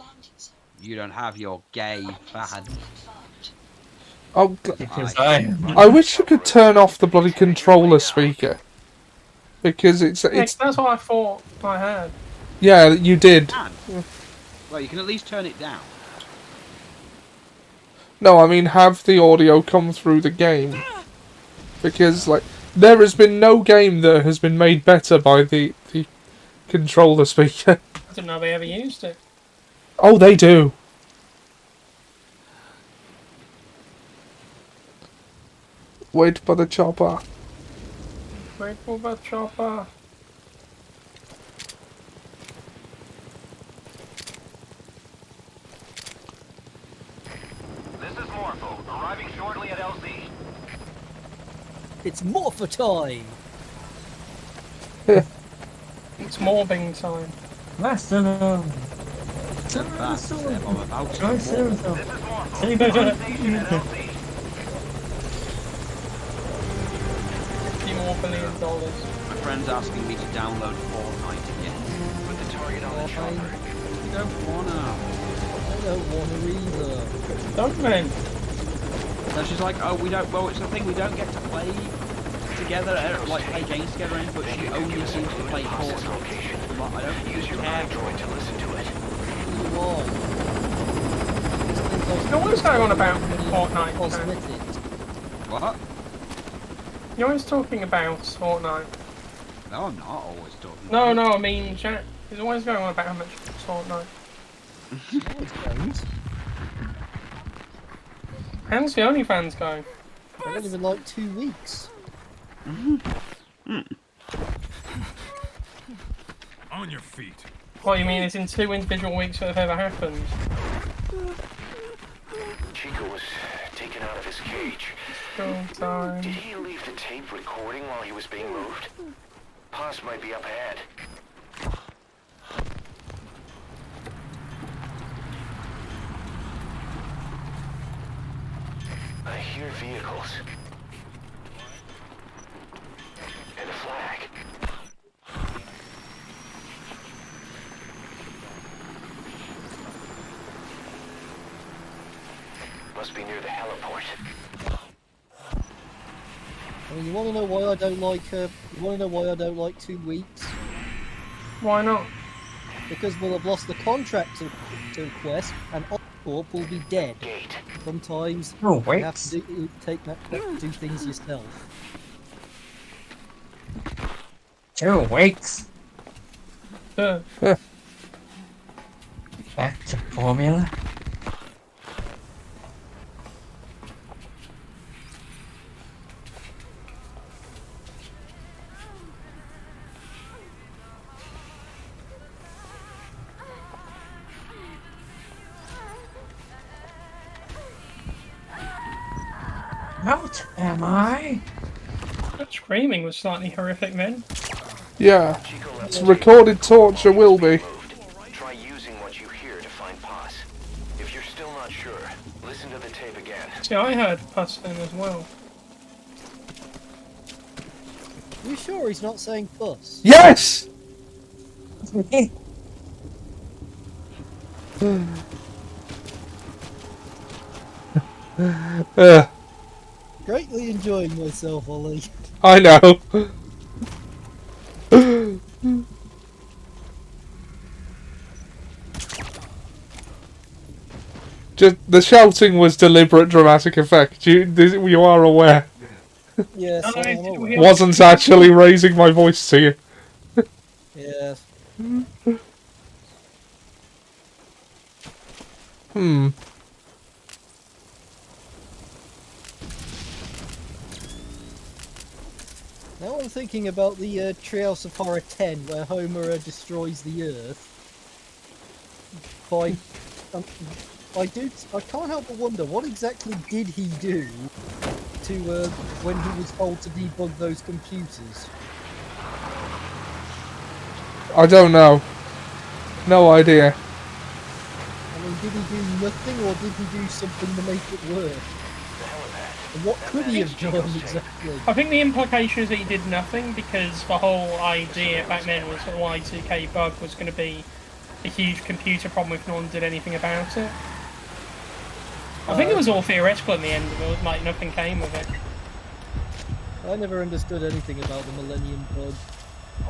You don't have your gay fad. Oh, Because I I wish you could turn off the bloody controller speaker. Because it's That's what I thought I had. yeah, you did. Man. Well, you can at least turn it down. No, I mean have the audio come through the game. Because like there has been no game that has been made better by the controller speaker. I didn't know they ever used it. Oh, they do. Wait for the chopper. Wait for the chopper. This is Morpho, arriving shortly at LZ. It's Morpher time! It's morbing time. Master no. That's I'm about to. Try Sarah. This is Morpho, station at LZ. $50 more billion. My friend's asking me to download Fortnite again. Put the target on the chopper. I don't wanna. I don't want to either. Don't men. So she's like, oh, we don't. Well, it's the thing. We don't get to play together, like play games together, or anything, but she only seems to play Fortnite. But I don't Use your care. iDroid to listen to it. Why? You're always going on about Fortnite, man. Cosmetics. What? You're always talking about Fortnite. No, I'm not always talking. No, I mean, Jack. He's always going on about how much Fortnite. How's the OnlyFans going? I don't even like 2 weeks. On your feet. What you mean? It's in 2 individual weeks that have ever happened. Chico was taken out of his cage. Still time. Did he leave the tape recording while he was being moved? Paz might be up ahead. I hear vehicles. And a flag. Must be near the heliport. I mean, you want to know why I don't like? You want to know why I don't like 2 weeks? Why not? Because we'll have lost the contract to Quest, and Oscorp will be dead. Gate. Sometimes Oh, you have wait. to do things yourself. 2 weeks. Uh, Back to formula. Out am I? that screaming was slightly horrific then. Yeah. It's recorded torture will be. to the tape again. See, I heard Puss then as well. You sure he's not saying bus? Yes! Greatly enjoying myself, Ollie. I know. Just the shouting was deliberate dramatic effect. You are aware. Yes, No, I am no, aware. Wasn't actually raising my voice to you. Yes. Hmm. Now I'm thinking about the Treehouse of Horror 10, where Homer destroys the Earth. I can't help but wonder, what exactly did he do to when he was told to debug those computers? I don't know. No idea. I mean, did he do nothing, or did he do something to make it work? And what could he have done exactly? I think the implication is that he did nothing, because the whole idea back then was that the Y2K bug was going to be a huge computer problem if no one did anything about it. I think it was all theoretical in the end, like nothing came of it. I never understood anything about the Millennium Bug.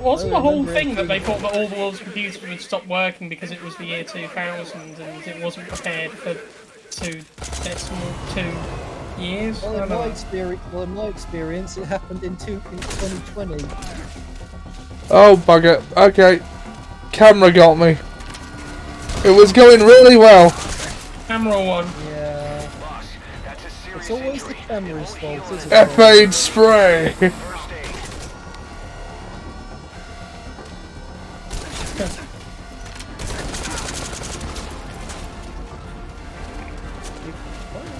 Wasn't I the whole remember thing that they it thought that all the world's computers would stop working because it was the year 2000 and it wasn't prepared for 2 years? Well, I in don't my know. experience, it happened in 2020. Oh, bugger. Okay. Camera got me. It was going really well. Camera one. Yeah. It's always the camera's fault, isn't it? F8 spray. You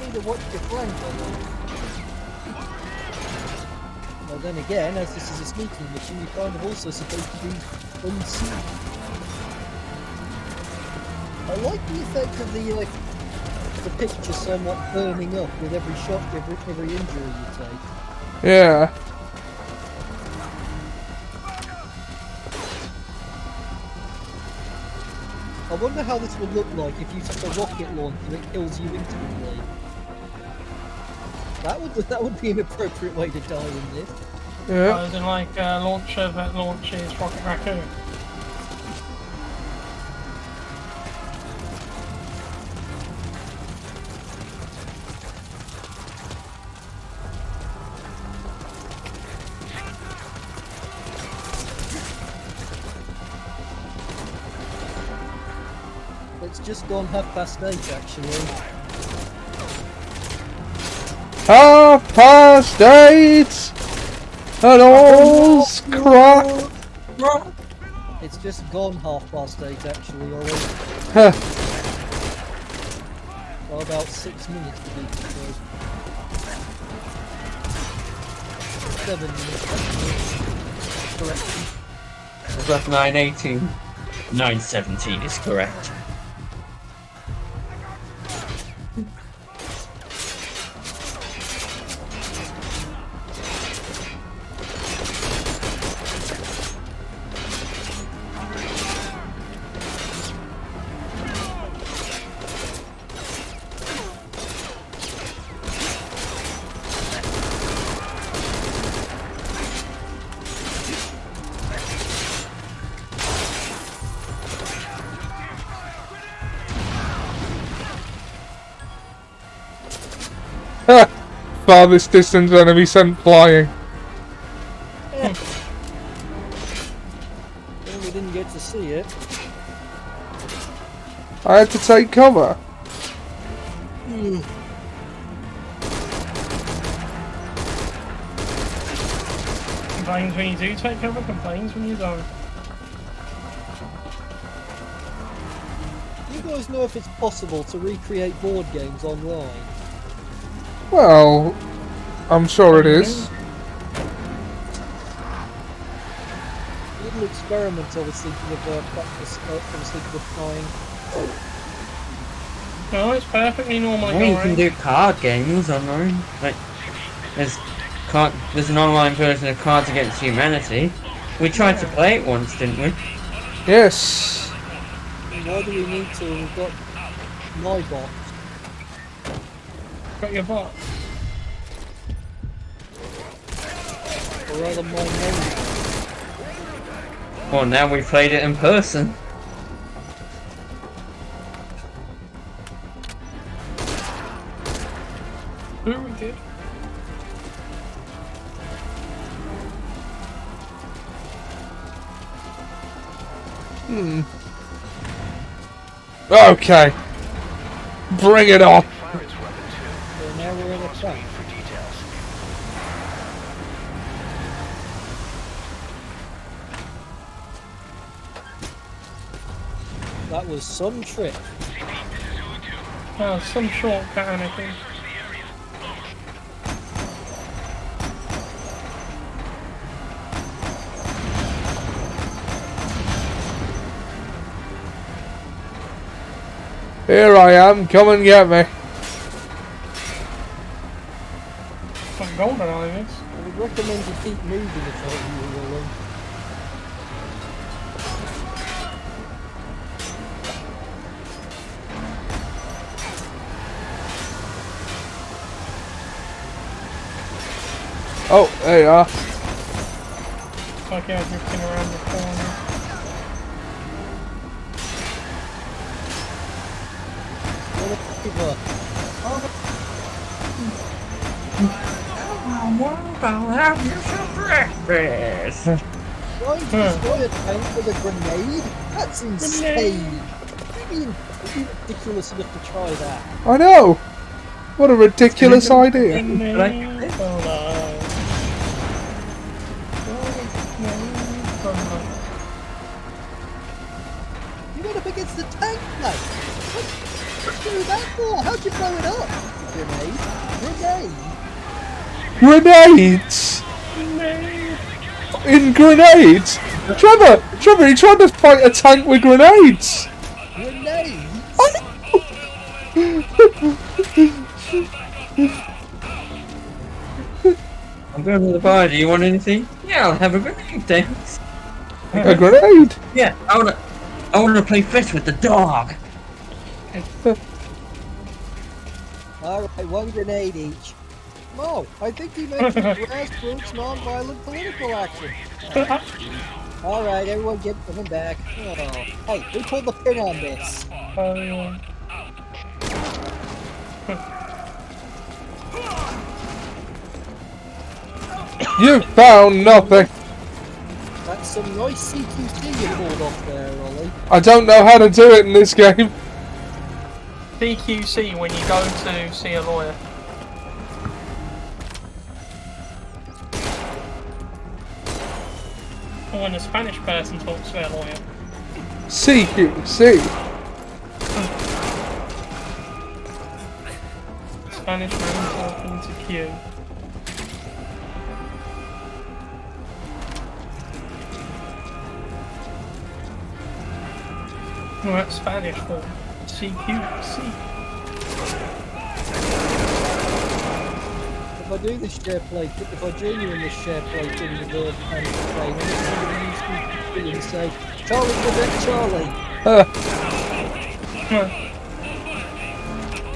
need to watch your flank on that. Well, then again, as this is a sneaking mission, you're kind of also supposed to be unseen. I like the effect of the picture somewhat burning up with every shot, every injury you take. Yeah. I wonder how this would look like if you took a rocket launch and it kills you instantly. That would be an appropriate way to die in this. Yeah. As in like a launcher that launches Rocket Raccoon. It's just gone 8:30 actually. 8:30. And all's crap. It's just gone 8:30 actually already. Huh. Well, about 6 minutes to be precise. 7 minutes actually. Correction. Was that 9:18? 9:17 is correct. Farthest distance enemy sent flying. Well, we didn't get to see it. I had to take cover. Complains when you do take cover, complains when you don't. Do you guys know if it's possible to recreate board games online? Well, I'm sure it is. A little experiment I was thinking of practice. I was thinking of trying. No, it's perfectly normal. Well, you can do card games online. Like, there's an online version of Cards Against Humanity. We tried to play it once, didn't we? Yes. Why do we need to? We've got my bot. Got your bot. Or rather, my name. Well, now we played it in person. Who we did? Okay. Bring it on. So now we're in a tank. That was some trick. Oh, some shortcut, anything. Here I am. Come and get me. Like golden eye is. I would recommend you keep moving if I were you alone. Oh, there you are. It's like you're drifting around the corner. I'll have you some breakfast. Trying to destroy a tank with a grenade? That's insane. It'd be ridiculous enough to try that. I know. What a ridiculous idea. You went up against the tank, mate. What'd you do that for? How'd you blow it up? Grenade? Grenades! In grenades! Trevor! Trevor, he tried to fight a tank with grenades! Grenades? I'm going to the bar. Do you want anything? Yeah, I'll have a grenade, thanks. A grenade? Yeah, I wanna play fetch with the dog. Alright, one grenade each. Oh, I think he mentioned grassroots non-violent political action. Alright, everyone get coming back. Oh. Hey, who pulled the pin on this? You found nothing! That's some nice CQC you pulled off there, Ollie. I don't know how to do it in this game. CQC when you go to see a lawyer. Or when a Spanish person talks to their lawyer. CQC. Spanish man talking to Q. Well, that's Spanish for CQC. If I do this share play, if I join you in this share play thing with the panic train, I'm just going to use me and say, Charlie, protect Charlie.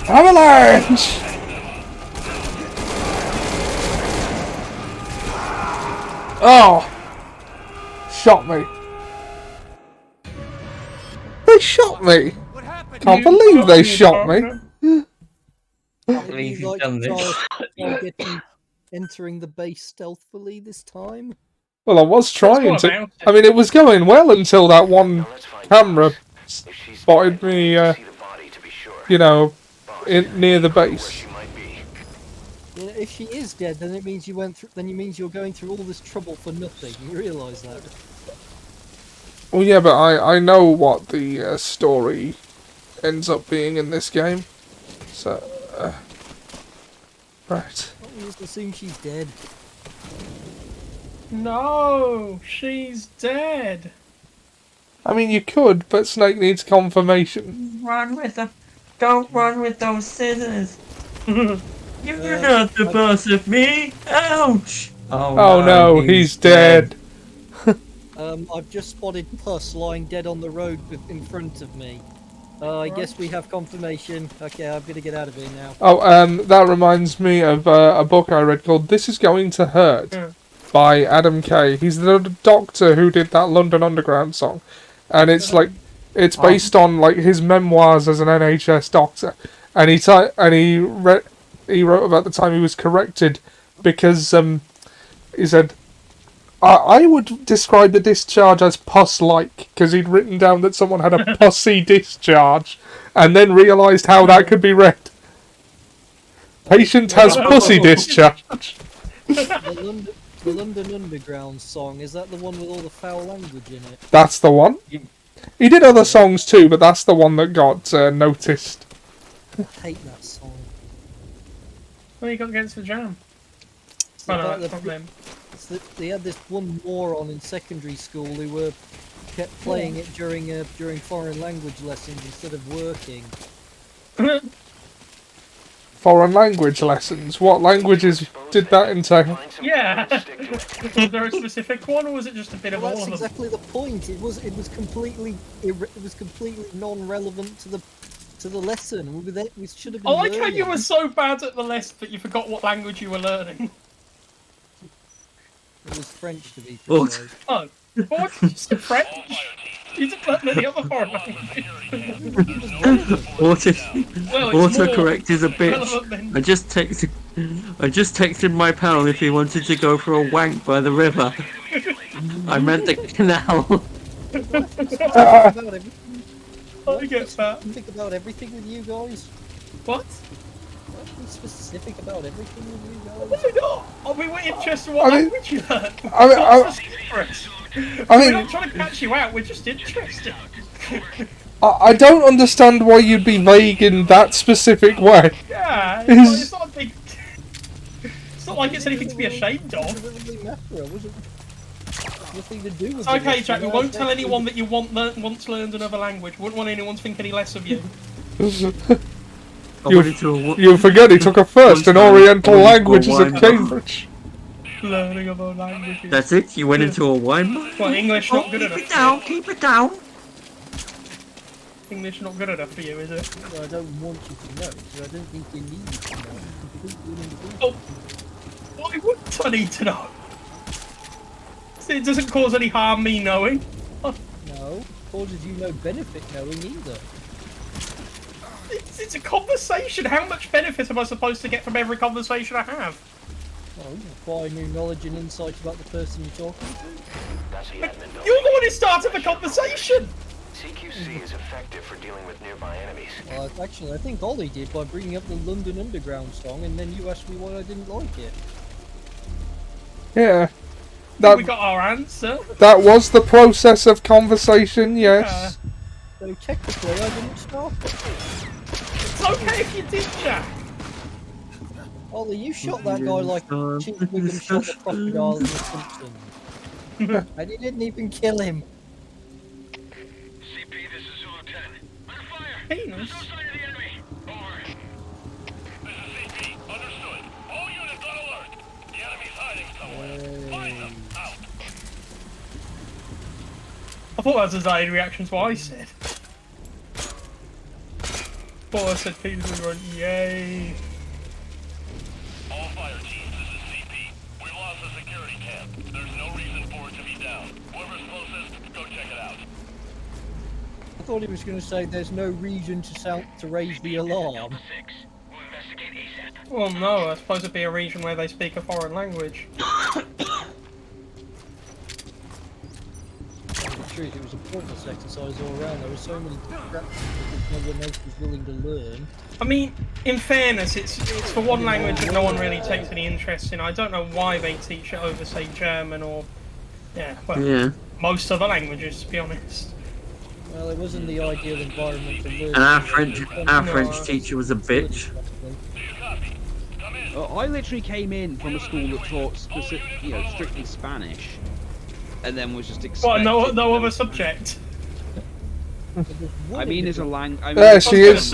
Avalanche! Oh! Shot me. They shot me! Can't believe they shot me! Can't believe you've done this. Entering the base stealthily this time? Well, I was trying to. I mean, it was going well until that one camera spotted me, you know, near the base. You know, if she is dead, then it means you went through. Then it means you're going through all this trouble for nothing. You realise that? Well, yeah, but I know what the story ends up being in this game. So, right. You just assume she's dead. No, she's dead. I mean, you could, but Snake needs confirmation. Run with them. Don't run with those scissors. You're not the boss of me. Ouch. Oh no, he's dead. I've just spotted Puss lying dead on the road in front of me. I guess we have confirmation. Okay, I'm gonna get out of here now. Oh, that reminds me of a book I read called This Is Going to Hurt by Adam Kay. He's the doctor who did that London Underground song. And it's like, it's based on like his memoirs as an NHS doctor. And he wrote about the time he was corrected because he said, I would describe the discharge as pus-like, because he'd written down that someone had a pussy discharge, and then realised how that could be read. Patient has pussy discharge. The London Underground song, is that the one with all the foul language in it? That's the one. He did other songs too, but that's the one that got noticed. I hate that song. What you got against the Jam? Oh no, that's not them. They had this one moron in secondary school who kept playing it during foreign language lessons instead of working. Foreign language lessons? What languages did that entail? Yeah. Was there a specific one, or was it just a bit of all of them? That's exactly the point. It was completely non-relevant to the lesson. We should have been. I like how you were so bad at the lesson that you forgot what language you were learning. It was French, to be precise. Oh, what? You said French? You didn't learn any other foreign languages. Autocorrect is a bitch. I just texted my pal if he wanted to go for a wank by the river. I meant the canal. I get that. Think about everything with you guys. What? Be specific about everything with you guys. Why not? Are we interested in what language you learn? We're not trying to catch you out, we're just interested. I don't understand why you'd be vague in that specific way. Yeah, it's not a big... It's not like it's anything to be ashamed of. It doesn't really matter. Nothing to do with okay, Jack, we won't tell anyone that you once learned another language. Wouldn't want anyone to think any less of you. You forget he took a first in Oriental languages at Cambridge. Learning other languages. That's it? You went into a wine bar? Well, English not good enough. Keep it down. English not good enough for you, is it? Well, I don't want you to know, because I don't think you need to know. Oh, why wouldn't I need to know? It doesn't cause any harm me knowing. No, it causes you no benefit knowing either. It's a conversation. How much benefit am I supposed to get from every conversation I have? Well, you acquire new knowledge and insight about the person you're talking to. You're the one who started the conversation! CQC is effective for dealing with nearby enemies. Well, actually, I think Ollie did by bringing up the London Underground song, and then you asked me why I didn't like it. Yeah. We got our answer. That was the process of conversation, yes. Yeah. So technically, I didn't start it. It's okay if you did, Jack. Ollie, you shot that guy like Chief Wiggum shot the crocodile in The Simpsons. And you didn't even kill him. CP, this is Zulu 10. Under fire! Penis. No sign of the enemy! Over. This is CP. Understood. All units on alert. The enemy's hiding somewhere. Find them. Out. I thought that was a Zayed reaction to what I said. Thought I said Peter's and went, yay. All fire teams, this is CP. We lost the security camp. There's no reason for it to be down. Whoever's closest, go check it out. I thought he was going to say there's no reason to raise the alarm. Well, no, I suppose it'd be a region where they speak a foreign language. The truth, it was a pointless exercise all around. There were so many crap that no one else was willing to learn. I mean, in fairness, it's for one language that no one really takes any interest in. I don't know why they teach it over, say, German or... most other languages, to be honest. Well, it wasn't the ideal environment to learn. And our French teacher was a bitch. I literally came in from a school that taught strictly Spanish, and then was just expected. What? No other subject. I mean, as a language. There she is.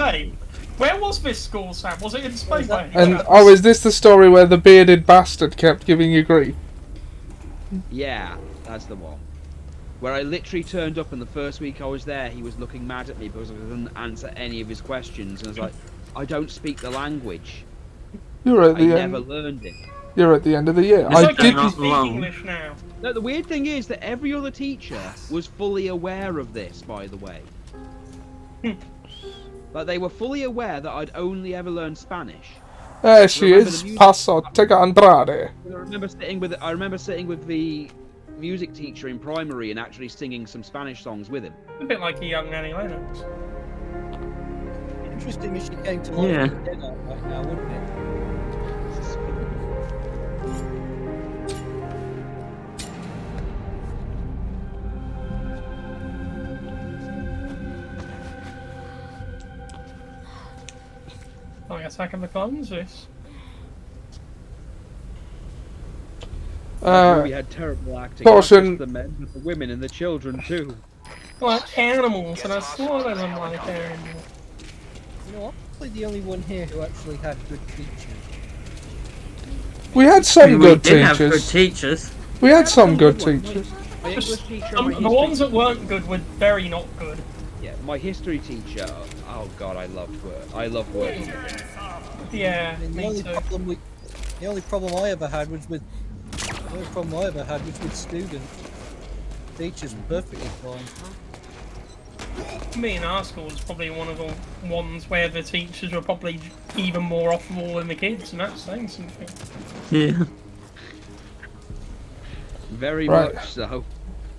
Where was this school, Sam? Was it in Spain? by any And chance? oh, is this the story where the bearded bastard kept giving you grief? Yeah, that's the one. Where I literally turned up, and the first week I was there, he was looking mad at me because I couldn't answer any of his questions, and I was like, I don't speak the language. You're at I the never end. learned it. You're at the end of the year. It's I like did. you speak English now. No, the weird thing is that every other teacher was fully aware of this, by the way. Like, they were fully aware that I'd only ever learned Spanish. There she Remember is, the music- Paso Tega Andrade. I remember sitting with the music teacher in primary and actually singing some Spanish songs with him. A bit like a young Annie Lennox. Interesting if she came to life Yeah. with the dead out right now, wouldn't it? Like Attack of the Clones, this. We had terrible acting. Caution. Not just the men, but the women and the children too. Like animals, and I slaughter them like animals. You know, I'm probably the only one here who actually had good teachers. We had some We good did have good teachers. teachers. We had some good teachers. My English teacher, and my The ones history, that weren't good were very not good. yeah, my history teacher. Oh god, I loved work. I loved working with him. Yeah, I mean, me too. the only problem I ever had was with students. Teachers were perfectly fine. Me in our school was probably one of the ones where the teachers were probably even more off the wall than the kids, and that's saying something. Yeah. Very Right. much so.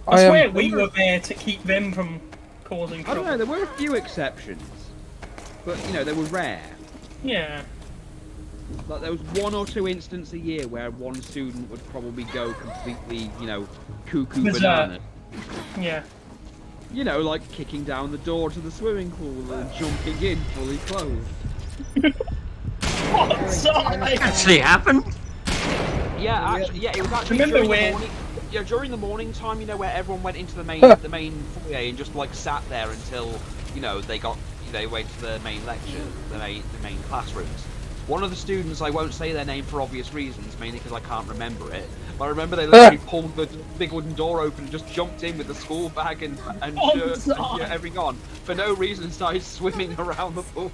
I I swear am. we were there to keep them from causing I don't trouble. know. There were a few exceptions, but you know they were rare. Yeah. Like there was one or two instances a year where one student would probably go completely, you know, cuckoo Berserk. banana. Yeah. You know, like kicking down the door to the swimming pool and jumping in fully clothed. What? Sorry! Actually happened. Yeah, Actually, yeah, it was actually Remember during when- the morning. Yeah, during the morning time, you know, where everyone went into the main foyer and just like sat there until they went to the main lecture, the main classrooms. One of the students, I won't say their name for obvious reasons, mainly because I can't remember it. But I remember they literally pulled the big wooden door open and just jumped in with the school bag and Oh, shirt God. and everything on for no reason and started swimming around the pool.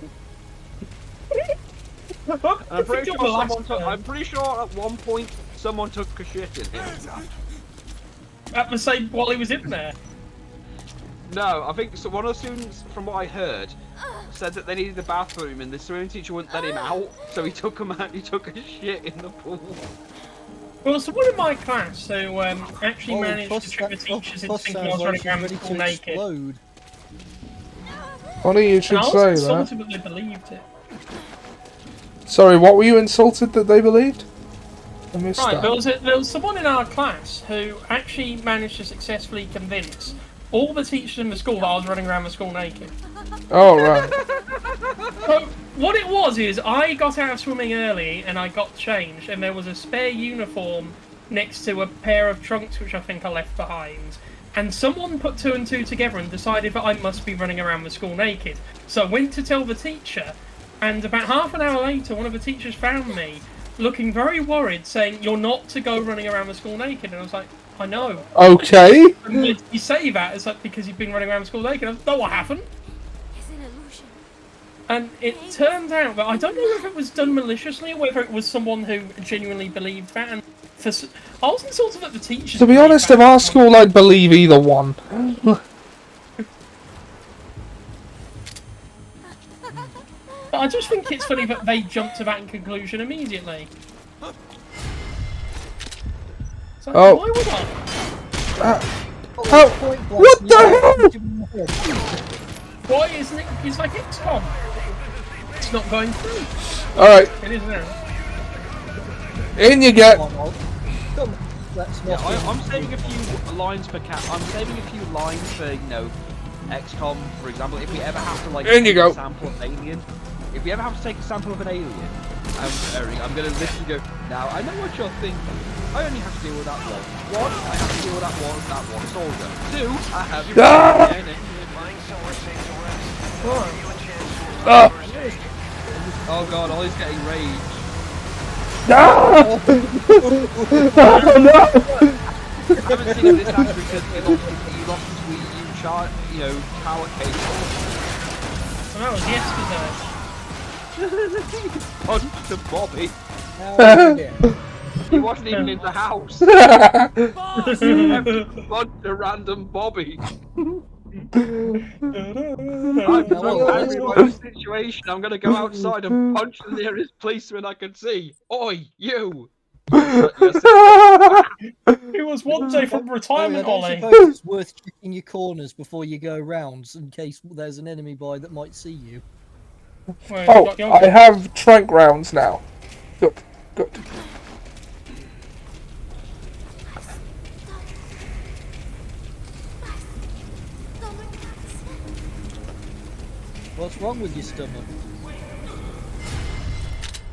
And I'm pretty sure at one point someone took a shit in it. At the same while he was in there. No, I think so. One of the students, from what I heard, said that they needed the bathroom, and the swimming teacher wouldn't let him out, so he took him out. He took a shit in the pool. Well, someone in my class who actually managed plus to trick the that- teachers into plus thinking I sounds was like running she's around the ready school to naked. explode. Funny you And should I was say that. insulted that they believed it. Sorry, what were you insulted that they believed? I missed Right, that. there was someone in our class who actually managed to successfully convince all the teachers in the school that I was running around the school naked. Oh, right. So, what it was is, I got out of swimming early and I got changed, and there was a spare uniform next to a pair of trunks which I think I left behind. And someone put two and two together and decided that I must be running around the school naked. So I went to tell the teacher, and about half an hour later, one of the teachers found me, looking very worried, saying, "You're not to go running around the school naked." And I was like, "I know." Okay. And when you say that, it's like, because you've been running around the school naked. I was, "No, I haven't." It's an illusion. And it turned out that I don't know if it was done maliciously or whether it was someone who genuinely believed that. And I wasn't sort of at the teachers. To be honest, in our school, I'd believe either one. But I just think it's funny that they jumped to that conclusion immediately. It's like, Oh. why would I? Oh, what the hell? Why isn't it? It's like XCOM. It's not going through. Alright, It is now. in you get. Come on, let's Yeah, not. I'm saving a few lines for I'm saving a few lines for XCOM, for example. If we ever have to like In you take go. a sample of an alien, if we ever have to take a sample of an alien, I'm gonna literally go. Now I know what you're thinking. I only have to deal with that one. One, I have to deal with that one. It's all done. Two, I have your Ah! Find somewhere safe to rest. Give you a chance to Ah! Oh god, Ollie's getting rage. No! Oh no! I haven't seen this actually because he lost his Wii U power cable. And that was yesterday. Punched to Bobby. Now, He wasn't even in the house. Punched a random Bobby. I'm so angry by the situation. I'm gonna go outside and punch the nearest policeman I can see. Oi, you! It was one day from retirement, I Ollie. suppose it's worth checking your corners before you go rounds in case there's an enemy by that might see you. Wait, Oh, I have trank rounds now. Good, good. What's wrong with your stomach?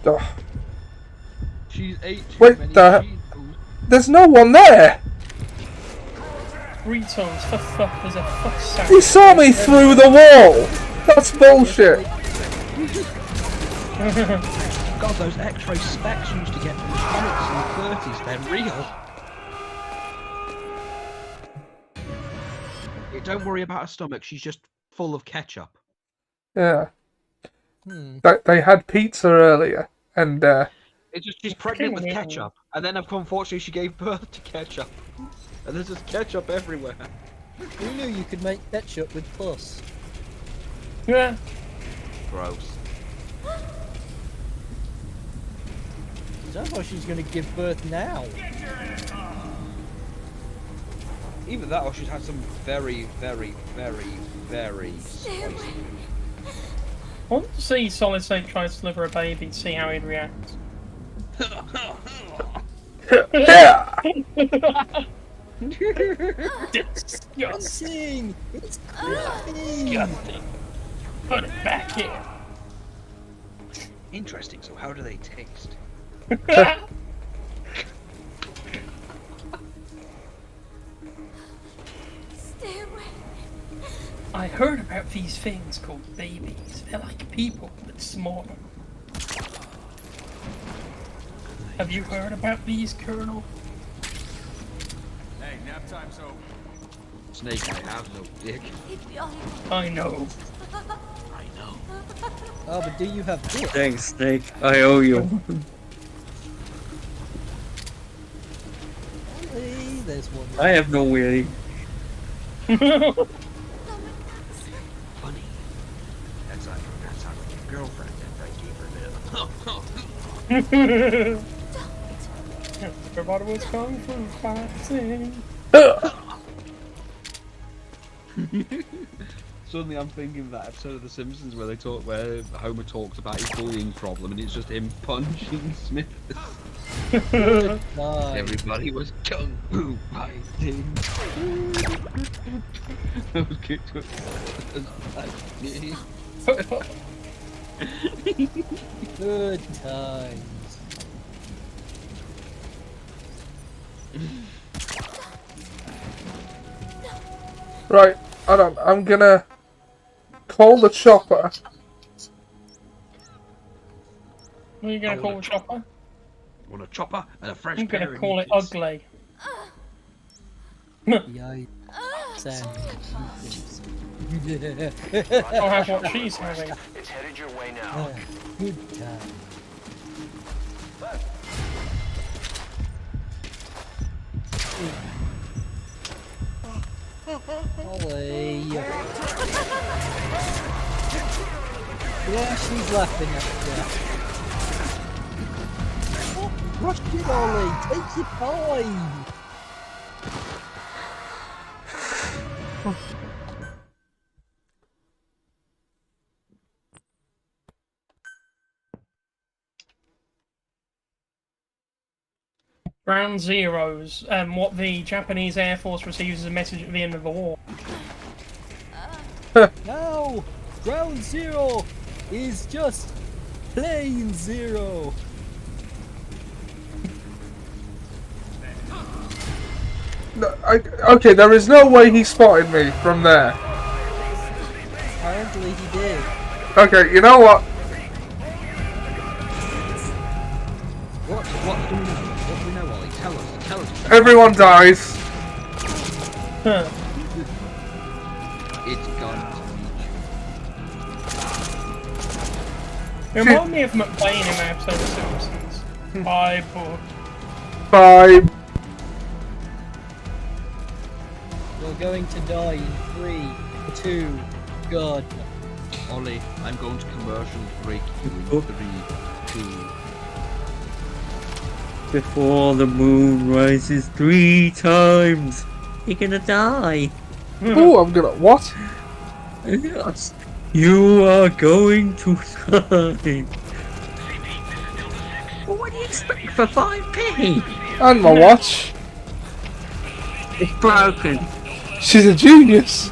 Ugh. She's ate too Wait, many the... Cheetos. There's no one there! Retos, for fuck, there's a fuck sack. You saw me through the wall! That's bullshit! God, those X-ray specs used to get from comics in the 30s, they're real. Yeah, don't worry about her stomach, she's just full of ketchup. Yeah. They had pizza earlier, and It's just she's pregnant with ketchup, and then unfortunately she gave birth to ketchup. And there's just ketchup everywhere. Who knew you could make ketchup with pus? Yeah. Gross. Is that why she's going to give birth now? Either that or she's had some very, very, very, very spicy. I want to see Solid Snake try to deliver a baby to see how he'd react. Disgusting! It's creepy! Disgusting. Put it back in. Interesting, so how do they taste? Stay away. I heard about these things called babies. They're like people, but smaller. Have you heard about these, Colonel? Hey, nap time's over. Snake, I have no dick. I know. Oh, but do you have dick? Thanks, Snake. I owe you. Hey, there's one. I have no weenie. Funny. That's like your girlfriend that I gave her now. Everybody was kung fu fighting. Suddenly I'm thinking of that episode of The Simpsons where Homer talks about his bullying problem and it's just him punching Smith. Nice. Everybody was kung fu fighting. I was kicked with Good times. right, hold on, I'm gonna call the chopper. What are you gonna call the chopper? Want a chopper and a fresh I'm pair gonna of call it knickers. ugly. Yikes. Sam. I'll have what she's having. It's headed your way now. Good time. Ollie. Yeah, she's laughing at you. Rush it, Ollie. Take your time. Ground Zeroes, what the Japanese Air Force receives as a message at the end of the war. No! Ground Zero is just plain zero. No, okay, there is no way he spotted me from there. Apparently he did. Okay, you know what? Tell us. Everyone dies. Huh. It's gone. Remind me of McBain in that episode of Simpsons. Bye, boy. Bye. You're going to die in 3, 2, God. Ollie, I'm going to commercial break you in 3, 2. Before the moon rises 3 times, you're gonna die. Oh, I'm gonna what? Yes. You are going to die. Well, what do you expect for 5p? And my watch. It's broken. She's a genius.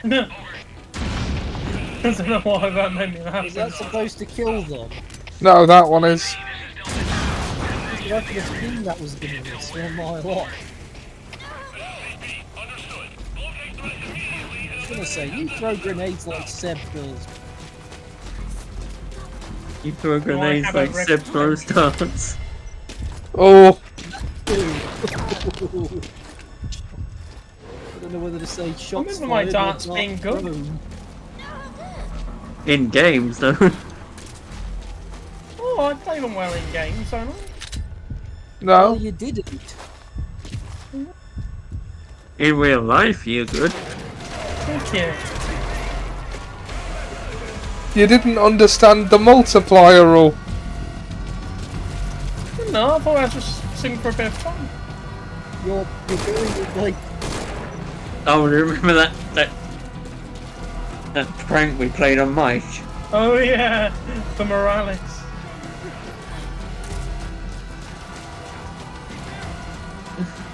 I don't know why that made me laugh. Is that supposed to kill them? No, that one is. I could have seen that was going to miss all my life. I was going to say, you throw grenades like Seb does. You throw grenades like Seb throws darts. Oh. I don't know whether to say shots remember my fired or darts darts being good. thrown. In games, though. Oh, I play them well in games, don't I? No. Well, you didn't. In real life, you're good. Thank you. You didn't understand the multiplier rule. No, I thought I was just singing for a bit of fun. You're doing it like Oh, remember that prank we played on Mike? Oh yeah, for Morales.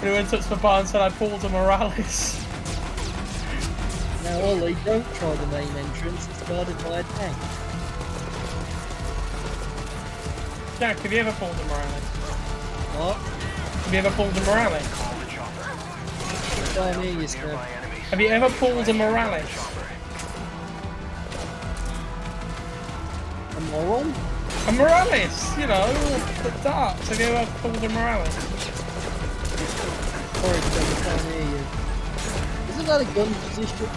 He went up to the bar and said I pulled a Morales. now, Ollie, don't try the main entrance. It's guarded by a tank. Jack, have you ever pulled a Morales? What? Have you ever pulled a Morales? Can't hear you, Steph. Have you ever pulled a Morales? A moron? A Morales, you know, the darts. Have you ever pulled a Morales? Sorry, Steph, I can't hear you. Isn't that a gun position?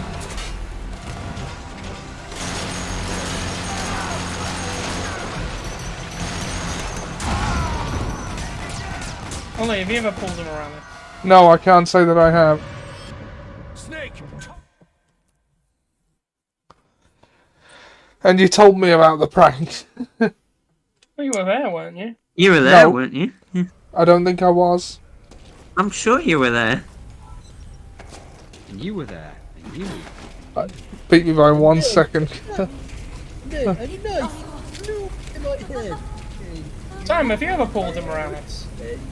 Ollie, have you ever pulled a Morales? No, I can't say that I have. Snake! And you told me about the prank. Well, you were there, weren't you? You were there, No. weren't you? I don't think I was. I'm sure you were there. And you were there. And you. Beat me by 1 second. No, a knife! No, in my head! Sam, have you ever pulled a Morales?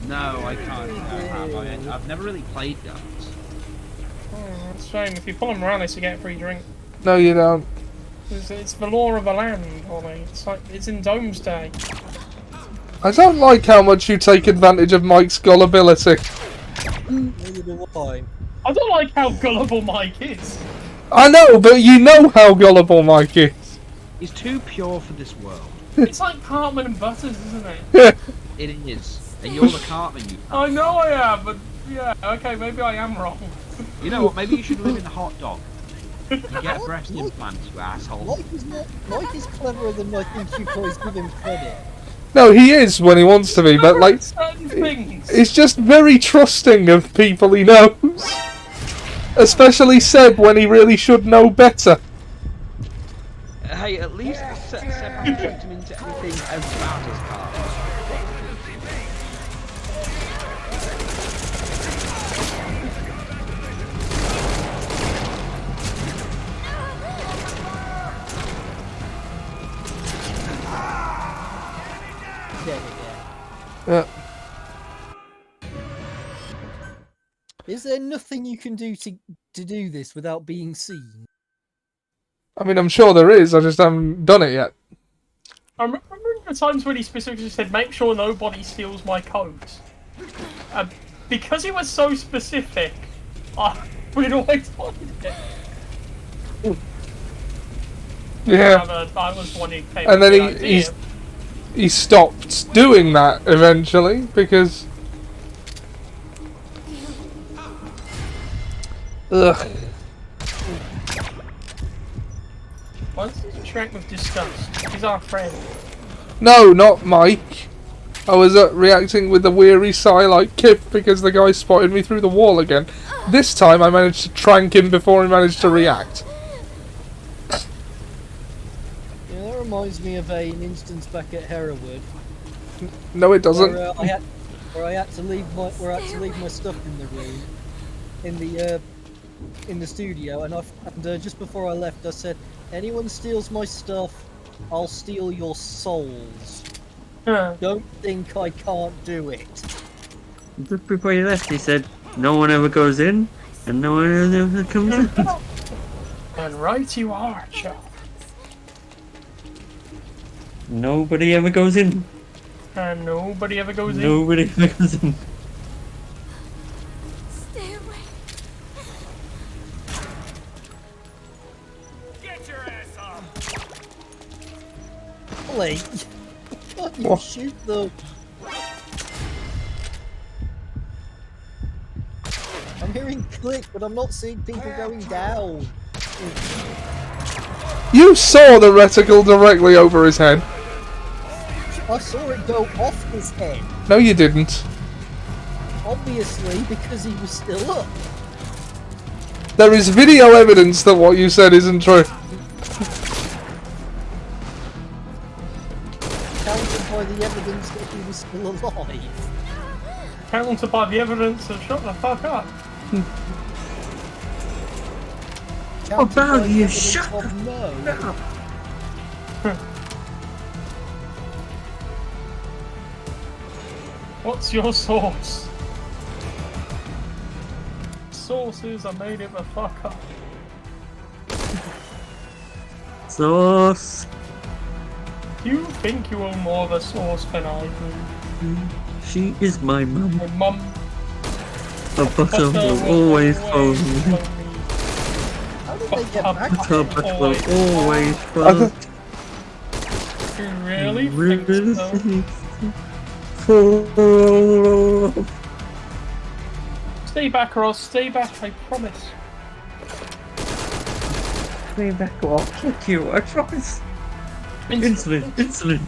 No, I can't. I've never really played darts. Oh, that's a shame. If you pull a Morales, you get a free drink. No, you don't. It's the law of the land, Ollie. It's like it's in Domesday. I don't like how much you take advantage of Mike's gullibility. Neither do I. I don't like how gullible Mike is. I know, but you know how gullible Mike is. He's too pure for this world. It's like Cartman and Butters, isn't it? It is. And you're the Cartman, you. I know I am, but yeah, okay, maybe I am wrong. You know what? Maybe you should live in a hot dog. You get a breast implant, you asshole. Mike is cleverer than I think you guys give him credit. No, he is when he wants to be, but like, Certain things. he's just very trusting of people he knows. Especially Seb when he really should know better. Hey, at least Seb tricked him into anything as bad as Cartman. Yeah. Is there nothing you can do to do this without being seen? I mean, I'm sure there is. I just haven't done it yet. I remember the times when he specifically said, "Make sure nobody steals my coat." Because it was so specific, we'd always find it. Yeah. I was the one who came And up then with the idea. he stopped doing that eventually because. Ugh. Once he shrank with disgust. He's our friend. No, not Mike. I was reacting with a weary sigh like Kip because the guy spotted me through the wall again. This time I managed to trank him before he managed to react. Yeah, that reminds me of an instance back at Hereward. No, it doesn't. Where I had to leave my stuff in the room, in the studio, and just before I left, I said, "Anyone steals my stuff, I'll steal your souls." Don't think I can't do it. Just before he left, he said, "No one ever goes in, and no one ever comes in." And right you are, Chop. Nobody ever goes in. And nobody ever goes in. Nobody ever goes in. Stay away. Get your ass up! Ollie, can't you shoot them? I'm hearing click, but I'm not seeing people going down. You saw the reticle directly over his head. I saw it go off his head. No, you didn't. Obviously, because he was still up. There is video evidence that what you said isn't true. Countered by the evidence that he was still alive. Countered by the evidence of shut the fuck up. Countered by about the you? evidence Shut of no. What's your source? Sources are made it the fuck up. Sauce. You think you own more of a source than I do. She is my mum. My mum. Her butter will always follow me. How did they get back? Her butter will always follow. You really think so? Stay back, Ross. Stay back. I promise. Stay back or I'll kick you. I promise. Insulin. Insulin.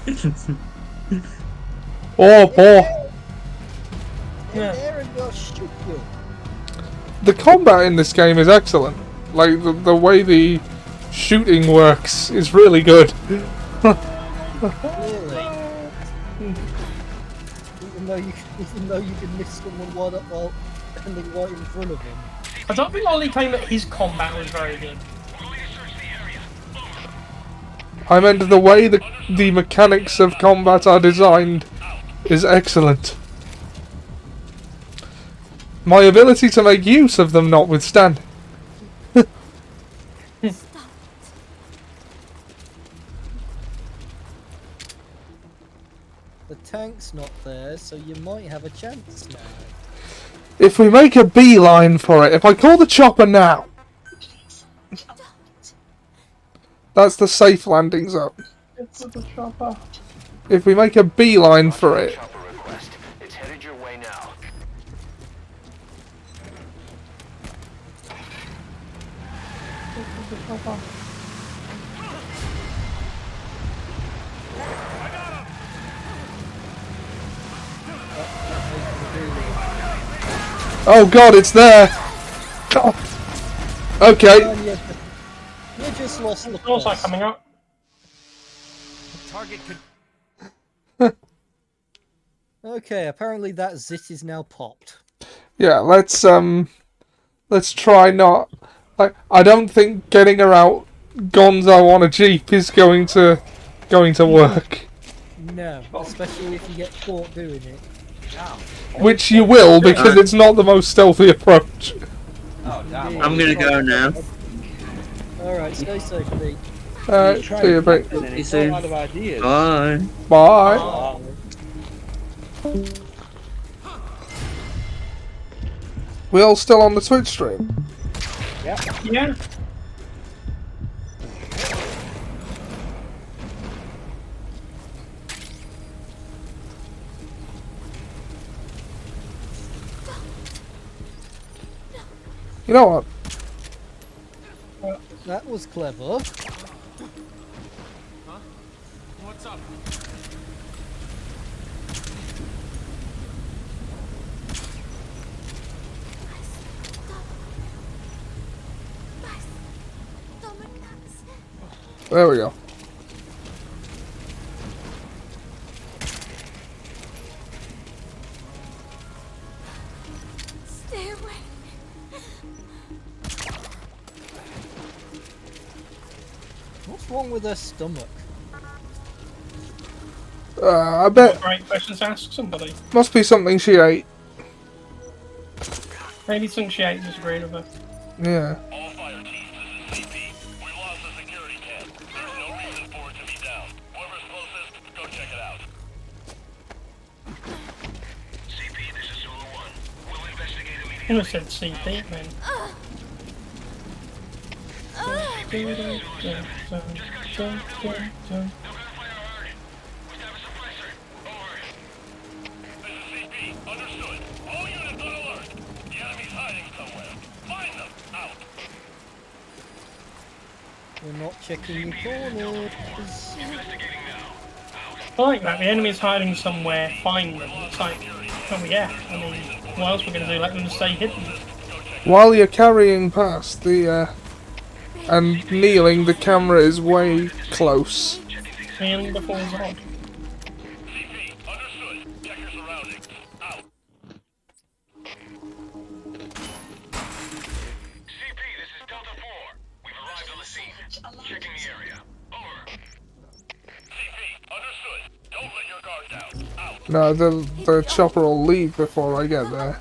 Oh, boy. Yeah. There and they'll shoot you. The combat in this game is excellent. Like, the way the shooting works is really good. Clearly. Even though you can miss someone while standing right in front of him. I don't think Ollie claimed that his combat was very good. I meant the way the mechanics of combat are designed is excellent. My ability to make use of them notwithstanding. The tank's not there, so you might have a chance now. If we make a beeline for it, if I call the chopper now, that's the safe landing zone. It's the chopper. If we make a beeline for it, It's headed your way now. It's the chopper. oh god, it's there. Oh. Okay. You just lost the Also boss. coming up. Target could. Okay, apparently that zit is now popped. Yeah, let's try not. I don't think getting her out Gonzo on a jeep is going to work. No, especially if you get caught doing it. Which you will, because it's not the most stealthy approach. Oh, damn. I'm gonna go now. Alright, stay safe, Pete. See you, mate. See you All soon. out of ideas. Bye. Bye. We all still on the Twitch stream? Yeah. You know what? That was clever. What's up? There we go. Stay away. What's wrong with her stomach? I bet Great questions to ask somebody. must be something she ate. Maybe something she ate disagreed with her. Yeah. All fire teams, this is CP. We lost the security cam. There's no reason for it to be down. Whoever's closest, go check it out. CP, this is Zulu 1. We'll investigate I immediately. would have said CP, man. Understood. All units on alert. The enemy's hiding somewhere. Find them. Out. We're not checking your corners. Investigating now. I like that. The enemy's hiding somewhere, find them. It's like, oh yeah, I mean, what else we're going to do? Let them stay hidden. While you're carrying past the, and kneeling, the camera is way close. And before it's on. CP, understood. Check your surroundings. Out. CP, this is Delta 4. We've arrived on the scene. Checking the area. Over. CP, understood. Don't let your guard down. Out. No, the chopper will leave before I get there.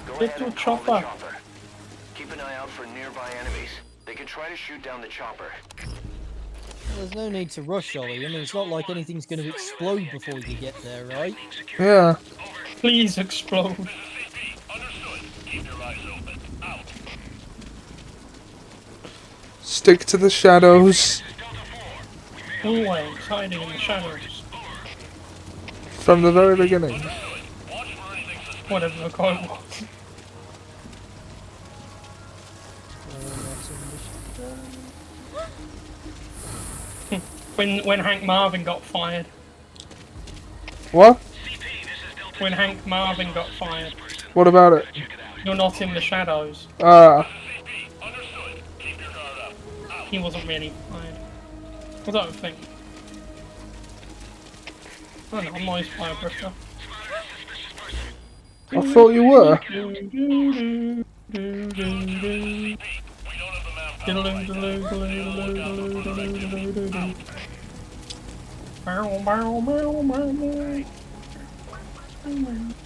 Go Little ahead and call the chopper. chopper. Keep an eye out for nearby enemies. They could try to shoot down the chopper. There's no need to rush, Ollie. I mean, it's not like anything's going to explode before you get there, right? Yeah. Please explode. CP, understood. Keep your eyes open. Out. Stick to the shadows Always hiding in the shadows. from the very beginning. Whatever the call was. When Hank Marvin got fired. What? When Hank Marvin got fired. What about it? You're not in the shadows. He wasn't really fired. I don't think. I don't know, I'm not his fire brifter. I thought you were.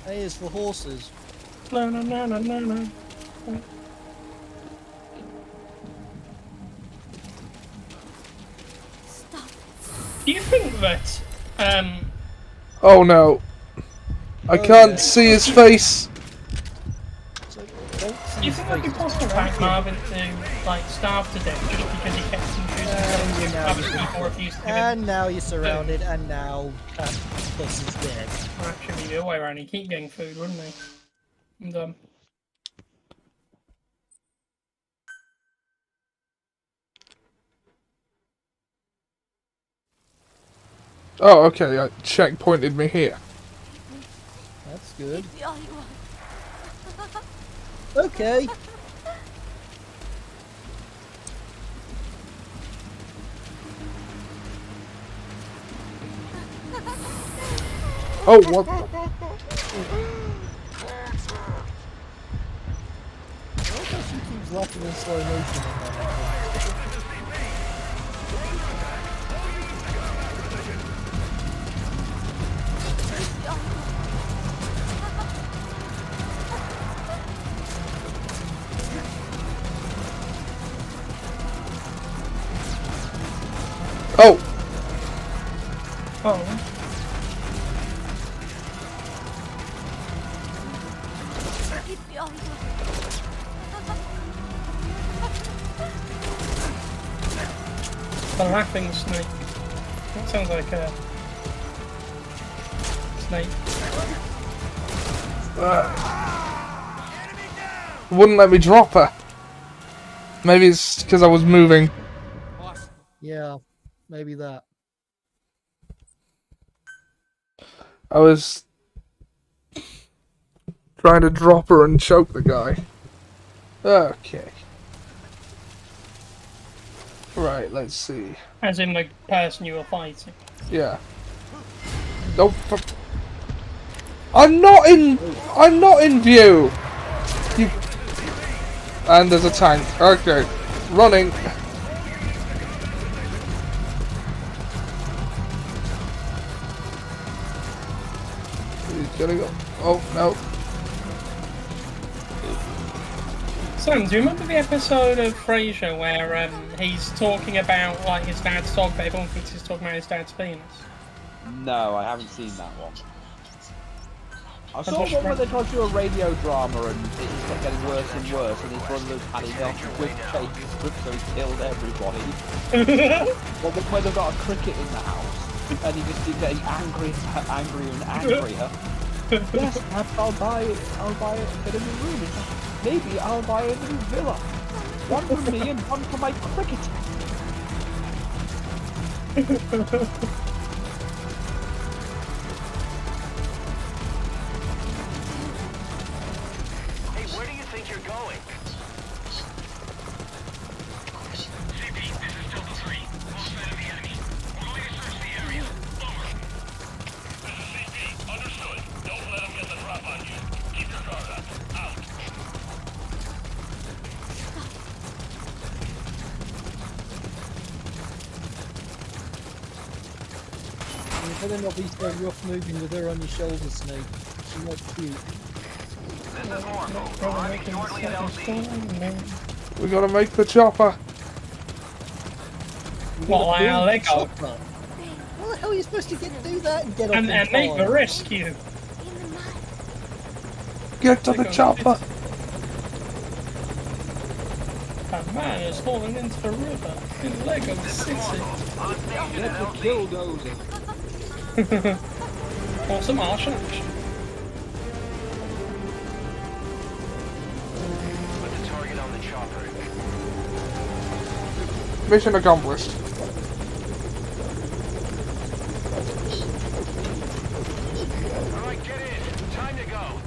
A is for horses. No, no, no, no, no, no. Do you think that, Oh no. I can't see his face. do you think it'd be possible for Hank Marvin to, like, starve to death just because he kept confusing other people refused to give him? And now you're surrounded, and now Puss is dead. Or actually the other way around, he'd keep getting food, wouldn't he? And, Oh, okay. I checkpointed me here. That's good. The only one. Okay. Oh, what? I like how she keeps laughing in slow motion on that. Oh. The laughing snake. That sounds like a snake. Wouldn't let me drop her. Maybe it's because I was moving. Yeah, maybe that. I was trying to drop her and choke the guy. Okay. Right, let's see. As in the person you were fighting. Yeah. No, I'm not in view. You. And there's a tank. Okay, running. He's gonna go. Oh no. Sam, do you remember the episode of Frasier where he's talking about like his dad's dog, but everyone thinks he's talking about his dad's penis? No, I haven't seen that one. I saw one where they tried to do a radio drama and it just kept getting worse and worse, and his brother had enough with Facebook, so he killed everybody. Well, where they've got a cricket in the house, and he just keeps getting angrier and angrier. Yes, perhaps I'll buy a bit of a room. Maybe I'll buy a new villa. One for me and one for my cricket. Hey, where do you think you're going? CP, this is Delta 3. Lost sight of the enemy. We're going to search the area. Over. This is CP. Understood. Don't let them get the drop on you. Keep your guard up. Out. You better not be so rough moving with her on your shoulder, Snake. She's not cute. This is Oracle. Arriving shortly at LZ. We gotta make the chopper. What, like a Lego? How the hell are you supposed to do that and get up And in make time? the rescue. Get to the chopper. A man is falling into the river in Lego City. Get the killdozer. Or some Martian action. Put the target on the chopper. Mission accomplished. Alright, get in. Time to go.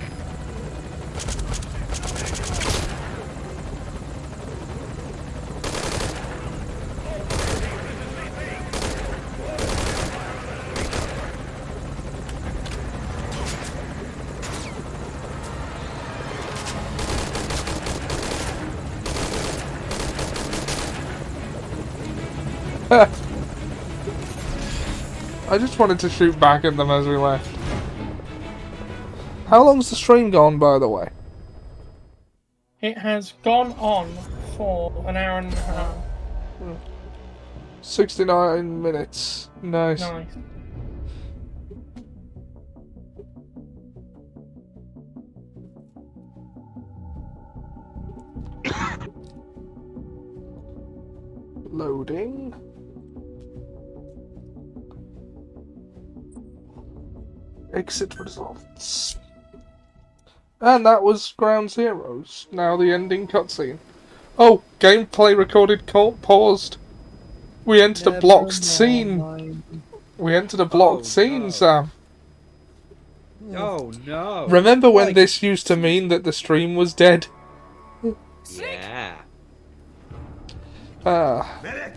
I just wanted to shoot back at them as we left. How long's the stream gone, by the way? It has gone on for an hour and a half. 69 minutes. Nice. Nice. Loading. Exit results. And that was Ground Zeroes. Now the ending cutscene. Oh, gameplay recorded paused. We entered a blocked scene. We entered a blocked scene, Sam. Oh no! Remember when this used to mean that the stream was dead? Yeah. The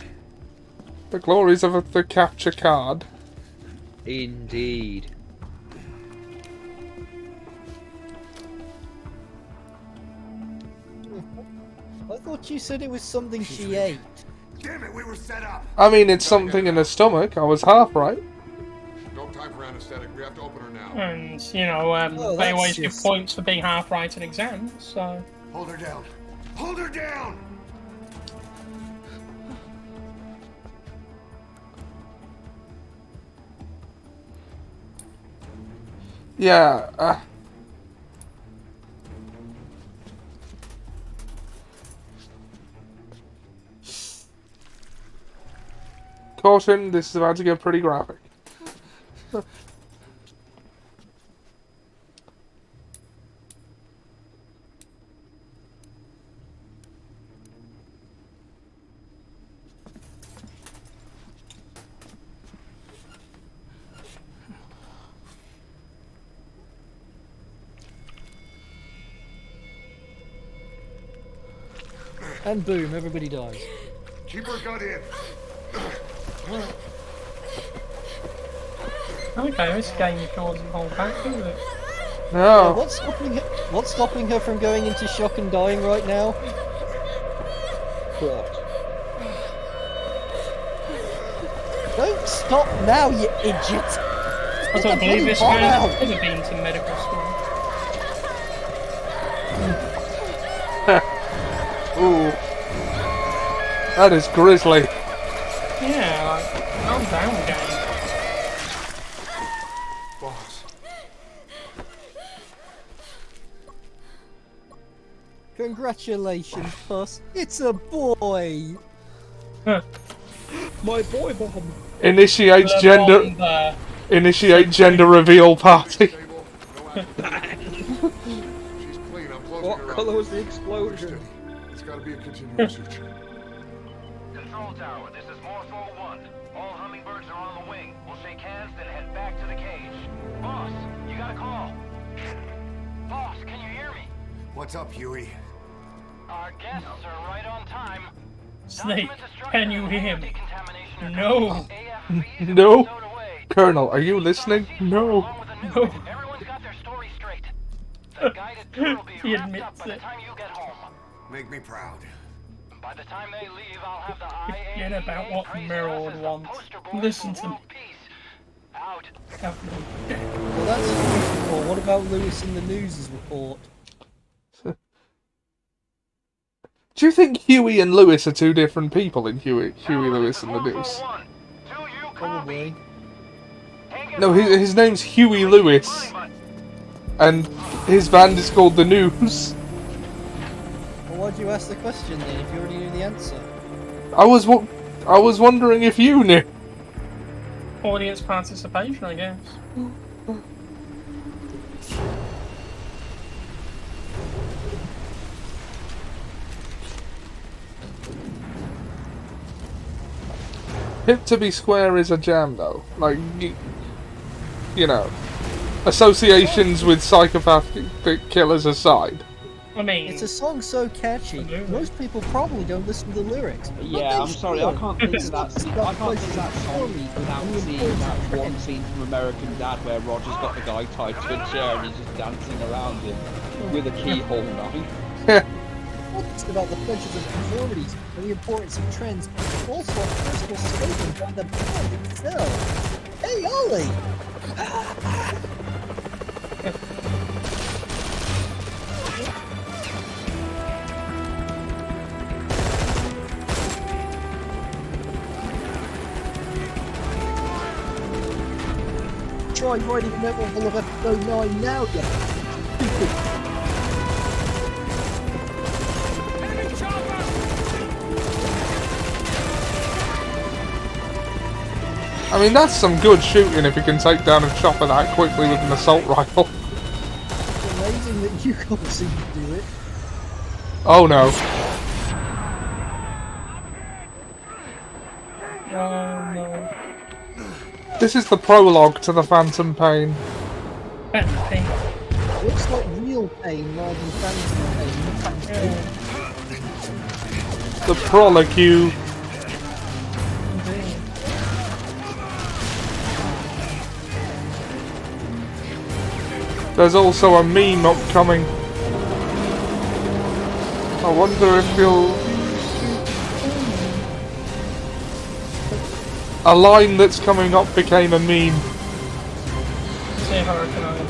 glories of the capture card. Indeed. I thought you said it was something she ate. Damn it, we were set up. I mean, it's something in her stomach. I was half right. No time for anesthetic. We have to open her now. And, you know, they always give points for being half right in exams, so... Hold her down. Hold her down! Yeah. Caution, this is about to get pretty graphic. And boom, everybody dies. Keep her gun in. Okay, this game doesn't hold back, does it? No. What's stopping her from going into shock and dying right now? What? Don't stop now, you idiot! I don't believe this Get the man bomb has ever been to medical school. Ooh. That is grisly. Yeah, like, calm down, game. Boss. Congratulations, Puss. It's a boy! My boy bomb. Initiate The gender. bomb there. Initiate gender reveal party. She's clean. I'm closing What her colour up. was the explosion? It's got to be a continuum search. Control tower, this is Morpho 1. All hummingbirds are on the wing. We'll shake hands, then head back to the cage. Boss, you got a call. Boss, can you hear me? What's up, Huey? Our guests are right on time. Snake, can you hear me? No. No. Colonel, are you listening? No. No. Everyone's got their story straight. The guided tour will be He wrapped admits up by the it. time you get home. Make me proud. By the time they leave, I'll have the Forget about what Meryl would want. Listen to me. Out. Well, that's his report. What about Lewis in the News' report? Do you think Huey and Lewis are two different people in Huey Lewis and the News? Probably. No, his name's Huey Lewis, and his band is called The News. Well, why'd you ask the question then if you already knew the answer? I was wondering if you knew. Audience participation, I guess. Hip to be square is a jam, though. Like, you know, associations with psychopath killers aside. I mean, it's a song so catchy, most people probably don't listen to the lyrics. Yeah, I'm sorry, I can't think of that. I can't think of that song without seeing that one scene from American Dad where Roger's got the guy tied to a chair and he's just dancing around him with a keyhole knife. It's about the pleasures of conformities and the importance of trends, and also a personal statement by the band itself. Hey, Ollie! Try writing an novel of episode 9 now, you stupid. I mean, that's some good shooting if you can take down a chopper that quickly with an assault rifle. It's amazing that you can't seem to do it. Oh no. Oh no. This is the prologue to the Phantom Pain. Phantom Pain. Looks like real pain rather than phantom pain. The prologue. There's also a meme upcoming. I wonder if you'll... A line that's coming up became a meme. See if I recognise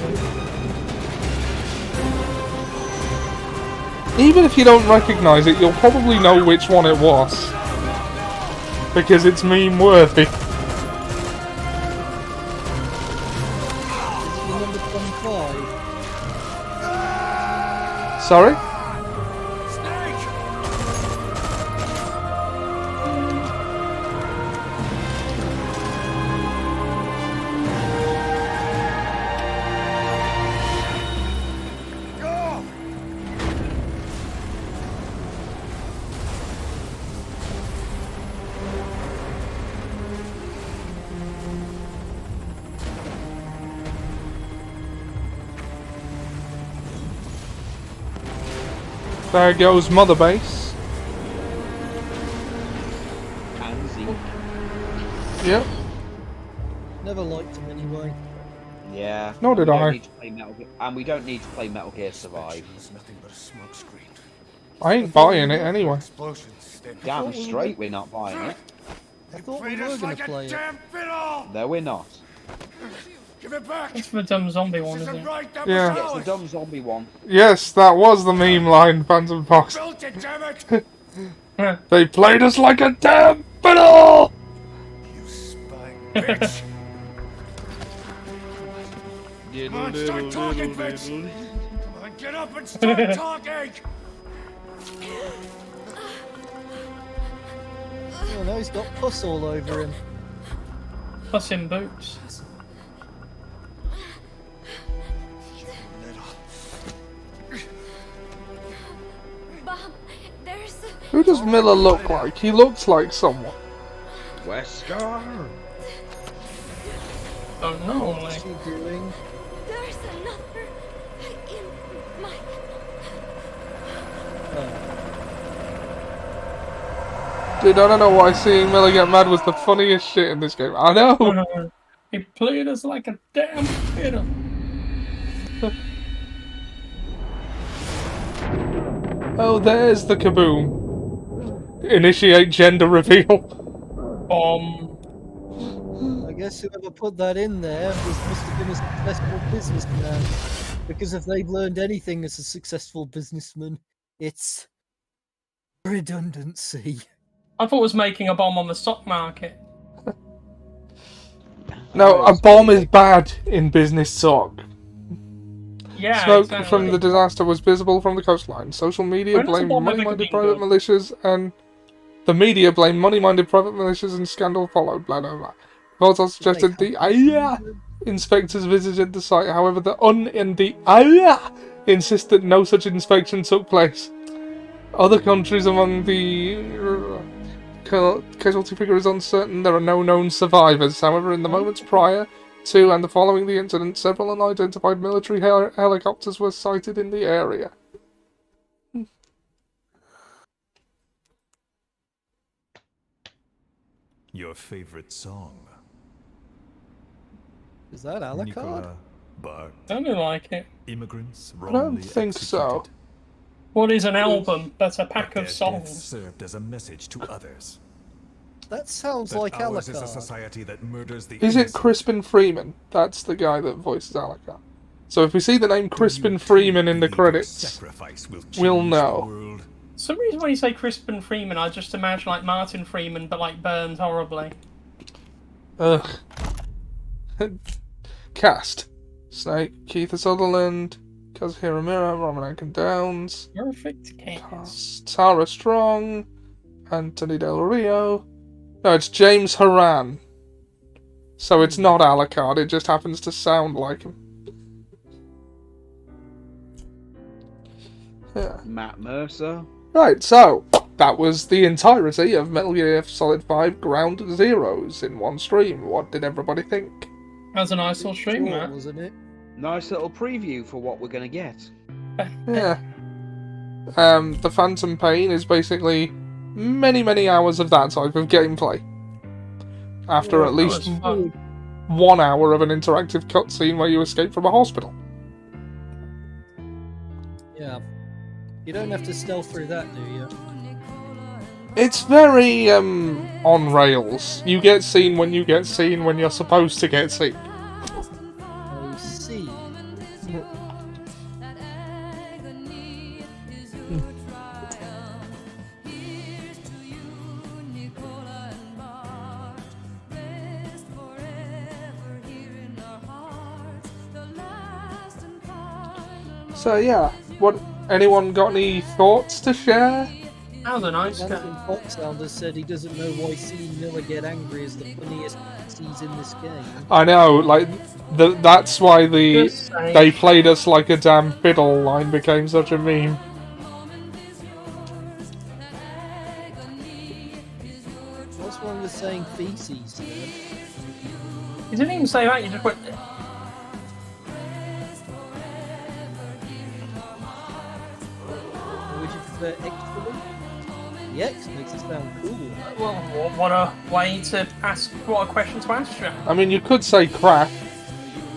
it. Even if you don't recognise it, you'll probably know which one it was. Because it's meme worthy. Is it the number 25? Sorry? There goes Mother Base. And Zeke. Yep. Never liked him anyway. Yeah. Nor did we don't I. need to play Metal Gear, and we don't need to play Metal Gear Survive. Nothing but a smoke screen. I ain't buying it anyway. Explosions. Damn straight we're not buying it. I thought we were going to play it. No, we're not. Give it back. It's the dumb zombie one, isn't it? Yeah. It's the dumb zombie one. Yes, that was the meme line, Phantom Fox. Built it, damn it. They played us like a damn fiddle! You spy bitch. Come on, start talking, bitch. Come on, get up and start talking. Oh no, he's got pus all over him. Plus in boots. Bob, there's Who does Miller look like? He looks like someone. Wesker. Oh no, What's she doing? there's another in my Dude, I don't know why seeing Miller get mad was the funniest shit in this game. I know! He played us like a damn fiddle. Oh, there's the kaboom. Initiate gender reveal. I guess whoever put that in there must have been a successful businessman. Because if they've learned anything as a successful businessman, it's redundancy. I thought it was making a bomb on the stock market. No, a bomb is bad in business talk. Yeah, Smoke exactly. from the disaster was visible from the coastline. Social media When does a blamed bomb ever money-minded get private good? militias and... The media blamed money-minded private militias and scandal followed, blah blah blah. Also suggested the inspectors visited the site, however the insist that no such inspection took place. Other countries among the casualty figure is uncertain. There are no known survivors. However, in the moments prior to and the following the incident, several unidentified military helicopters were sighted in the area. Your favorite song? Is that Alucard? Nicola, Bart, I don't like it. immigrants I don't wrongly think so. executed. What is an album but a pack Their of deaths songs? served as a message to others. That sounds That like ours is a Alucard. society that murders the Is it innocent. Crispin Freeman? That's the guy that voices Alucard. So if we see the name Crispin Freeman in the credits, Sacrifice will we'll change know. the world. For some reason when you say Crispin Freeman, I just imagine like Martin Freeman, but like burned horribly. Ugh. Cast. Snake, Keith Sutherland, Kazuhiro Mira, Roman Atkin Downs, Perfect cast. Tara Strong, Anthony Del Rio. No, it's James Horan. So it's not Alucard, it just happens to sound like him. Yeah. Matt Mercer. Right, so that was the entirety of Metal Gear Solid 5 Ground Zeroes in one stream. What did everybody think? That's a nice little stream, Short, Matt. wasn't it? Nice little preview for what we're gonna get. Yeah. The Phantom Pain is basically many hours of that type of gameplay. After at least 1 hour of an interactive cutscene where you escape from a hospital. Yeah. You don't have to stealth through that, do you? It's very, on rails. You get seen when you get seen when you're supposed to get seen. I see. So yeah, what? Anyone got any thoughts to share? That was a nice guy. Jonathan Foxhounder said he doesn't know why seeing Miller get angry is the funniest scenes in this game. I know, like, that's why they played us like a damn fiddle line became such a meme. What's wrong with saying feces? You didn't even say that, you just went... Or would you prefer extra? The X makes it sound cool. Well, what a way to ask, what a question to ask you. I mean, you could say crap.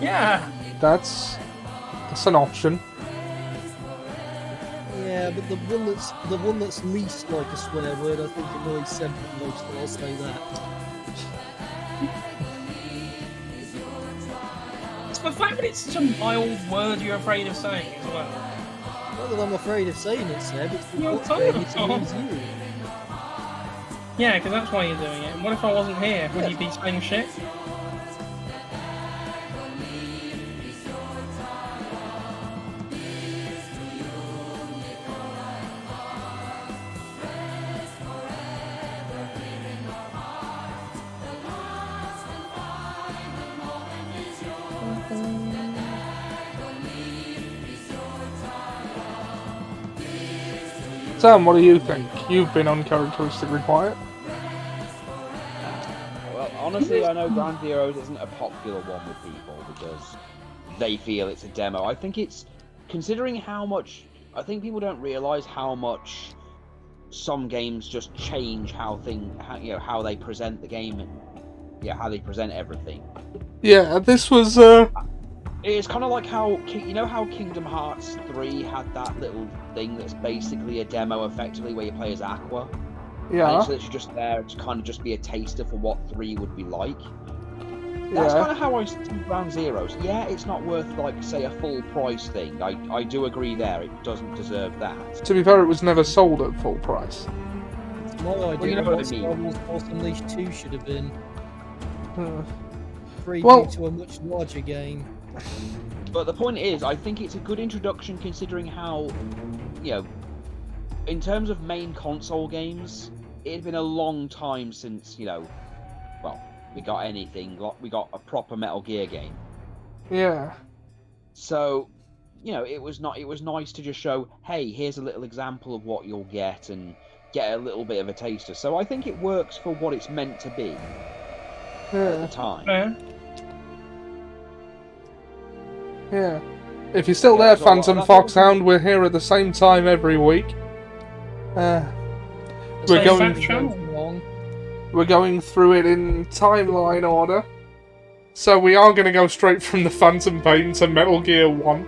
Yeah. That's an option. Yeah, but the one that's least like a swear word, I think annoys Sem the most. I'll say that. It's the fact that it's such a mild word you're afraid of saying as well. Not that I'm afraid of saying it, Seb. It's the You're fact that told it's so. easier. Yeah, because that's why you're doing it. What if I wasn't here? Would you be saying shit? Sam, what do you think? You've been uncharacteristically quiet. Well, honestly, I know Ground Zeroes isn't a popular one with people because they feel it's a demo. I think it's, considering how much, I think people don't realise how much some games just change how they present the game and how they present everything. Yeah, this was It's kind of like how, you know how Kingdom Hearts 3 had that little thing that's basically a demo, effectively, where you play as Aqua? Yeah. And it's literally just there to kind of just be a taster for what 3 would be like. That's kind of how I see Ground Zeroes. Yeah, it's not worth, like, say, a full price thing. I do agree there. It doesn't deserve that. To be fair, it was never sold at full price. It's my idea Well, you know of what what I mean. Star Wars Force Unleashed 2 should have been. Preview Well- to a much larger game. But the point is, I think it's a good introduction considering how, in terms of main console games, it had been a long time since, we got anything. We got a proper Metal Gear game. Yeah. So, it was nice to just show, hey, here's a little example of what you'll get and get a little bit of a taster. So I think it works for what it's meant to be at the time. Yeah. If you're still there, so Phantom that's Foxhound, we're here at the same time every week. We're going through it in timeline order. So we are going to go straight from the Phantom Pain to Metal Gear 1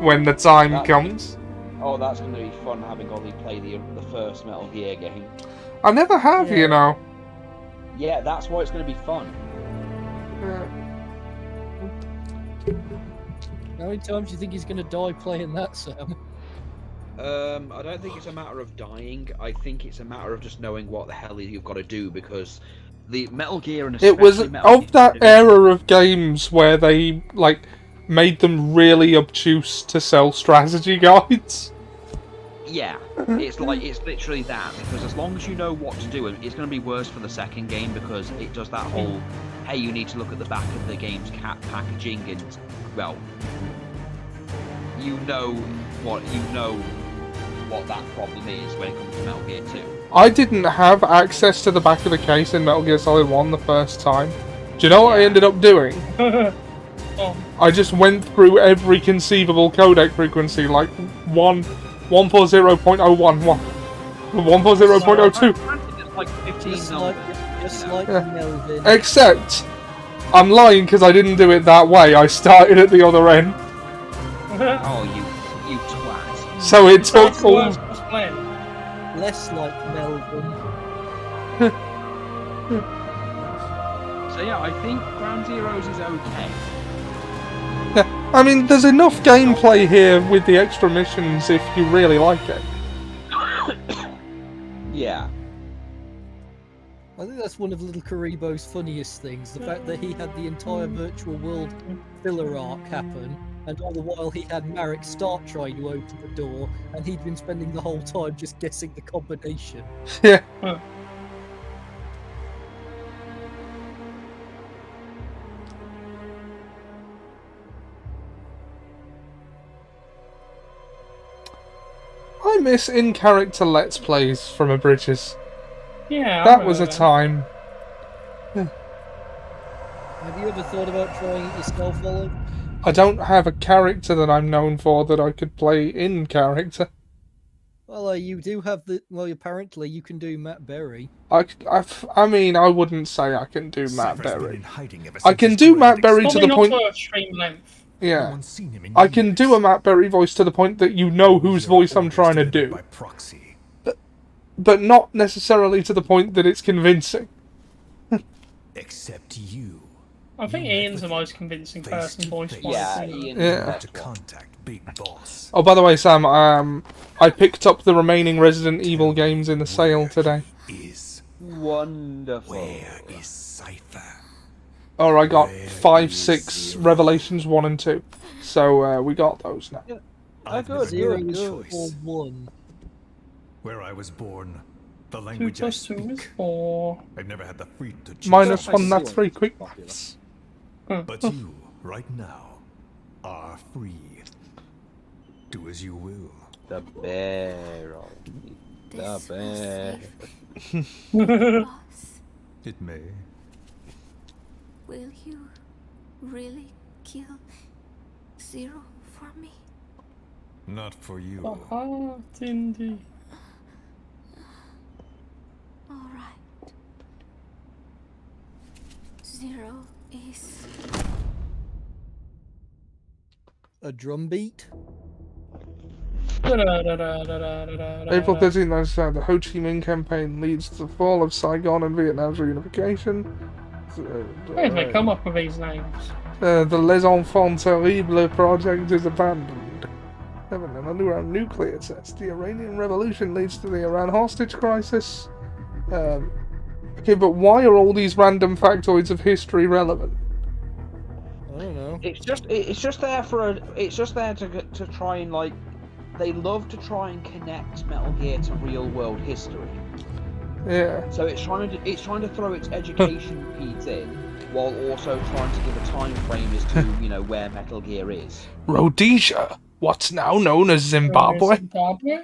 when the time comes. Oh, that's going to be fun having Ollie play the first Metal Gear game. I never have, you know. Yeah, that's why it's going to be fun. How many times do you think he's going to die playing that, Sam? I don't think it's a matter of dying. I think it's a matter of just knowing what the hell you've got to do, because the Metal Gear and especially It was Metal of that era of games where they made them really obtuse to sell strategy guides. Yeah, it's literally that, because as long as you know what to do, it's going to be worse for the second game because it does that whole, hey, you need to look at the back of the game's packaging and, well, you know what that problem is when it comes to Metal Gear 2. I didn't have access to the back of the case in Metal Gear Solid 1 the first time. Do you know what I ended up doing? I just went through every conceivable codec frequency, like 140.01, 140.02. It's like 15 Just numbers. like Melvin. Except, I'm lying because I didn't do it that way. I started at the other end. Oh, you twat. So it took all... Less like Melvin. So yeah, I think Ground Zeroes is okay. Yeah, I mean, there's enough gameplay here with the extra missions if you really like it. Yeah. I think that's one of Little Karibo's funniest things, the fact that he had the entire virtual world filler arc happen, and all the while he had Marek start trying to open the door, and he'd been spending the whole time just guessing the combination. Yeah. I miss in-character Let's Plays from Abridges. Yeah, I That was a remember time. Have you ever thought about trying it yourself, Olive? I don't have a character that I'm known for that I could play in character. Well, you do have the. Well, apparently you can do Matt Berry. I mean, I wouldn't say I can do Matt Cypher's been Berry. in hiding ever I since can his do grand Matt Berry to Probably the not point. to extreme length. No Yeah, one's seen him in I can do a years. Matt Berry voice to the point that you know whose voice I'm trying to Delivered do, by proxy. but not necessarily to the point that it's convincing. Except you. I think Ian's the most convincing person voice-wise. Yeah, isn't he? Ian. Yeah. To contact Big Boss. Oh, by the way, Sam, I picked up the remaining Resident Evil games in the sale today. Is Wonderful. where is Cypher? Or I got 5, 6, Revelations 1 and 2. So we got those now. I've good, never good, had a good. Or choice. one. Where I was born, the 2 language I plus 2 is speak. 4. I've never had the freedom to choose. Minus I 1, see that's what 3 is quick popular. maths. But you, right now, are free. Do as you will. The barrel. The This bear. will save us. It may. Will you really kill Zero for me? Not for you. The heart in the... All right. Zero is A drum beat. April 13th, 1997, the Ho Chi Minh campaign leads to the fall of Saigon and Vietnam's reunification. Where did they come up with these names? The Les Enfants Terribles project is abandoned. Having an underground nuclear test. The Iranian Revolution leads to the Iran hostage crisis. Okay, but why are all these random factoids of history relevant? I don't know. It's just there for a. It's just there to try and like. They love to try and connect Metal Gear to real world history. Yeah. So it's trying to throw its education piece in, while also trying to give a time frame as to where Metal Gear is. Rhodesia, what's now known as Zimbabwe. Zimbabwe?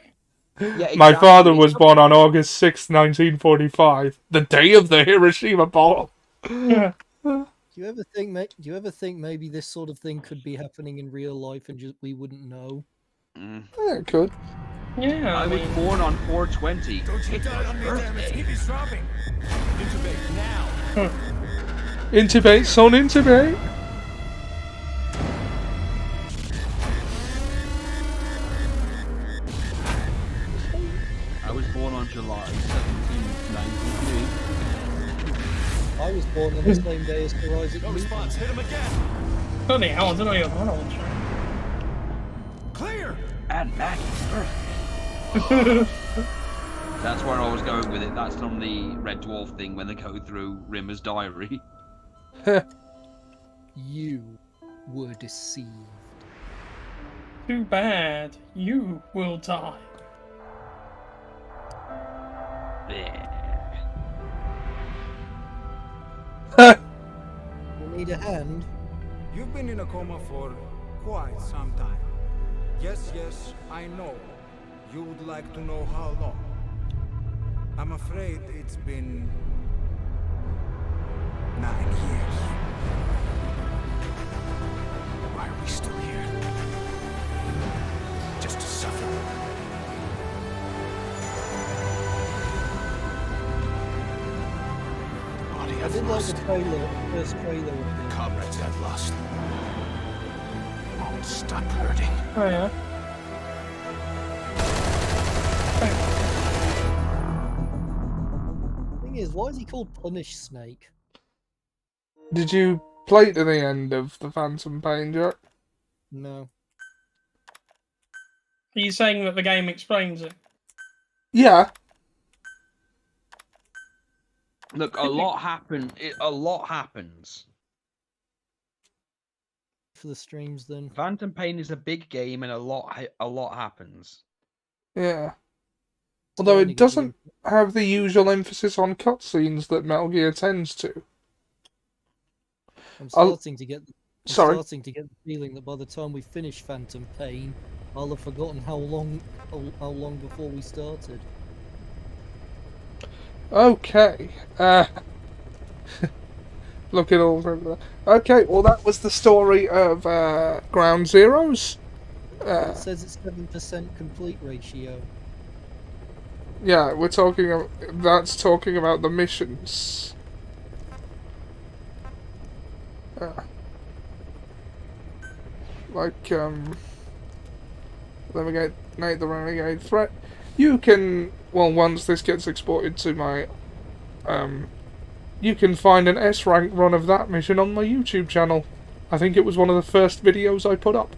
Yeah, My exactly. father was born on August 6th, 1945, the day of the Hiroshima bomb. Yeah. Do you ever think maybe this sort of thing could be happening in real life and just we wouldn't know? Yeah, it could. Yeah, I was born on 420. Don't you die on me, damn it. Keep it dropping. Intubate now. Intubate, son, intubate. I was born on July 17th, 1993. I was born on the same day as Sir Isaac No Newton. response. Hit him again. Bloody hell, I don't know you're that old. Clear. And Maggie's birthday. That's where I was going with it. That's from the Red Dwarf thing when they go through Rimmer's diary. You were deceived. Too bad. You will die. You need a hand? You've been in a coma for quite some time. Yes, I know. You would like to know how long. I'm afraid it's been 9 years. Why are we still here? Just to suffer. Body I I've did like lost. the trailer, the first trailer of this. Comrades I've lost. Won't stop hurting. Oh yeah. Thing is, why is he called Punish Snake? Did you play to the end of the Phantom Pain, Jack? No. Are you saying that the game explains it? Yeah. Look, a lot happens. for the streams then. Phantom Pain is a big game and a lot happens. Yeah. Although Starting it to get doesn't have the usual emphasis on cutscenes that Metal Gear tends to. I'm I'll- starting to get. Sorry. Starting to get the feeling that by the time we finish Phantom Pain, I'll have forgotten how long before we started. Okay. Look at all that. Okay, well that was the story of Ground Zeroes. It says it's 7% complete ratio. Yeah, we're talking. That's talking about the missions. Like Eliminate the Renegade Threat. You can, well, once this gets exported to my, you can find an S-rank run of that mission on my YouTube channel. I think it was one of the first videos I put up.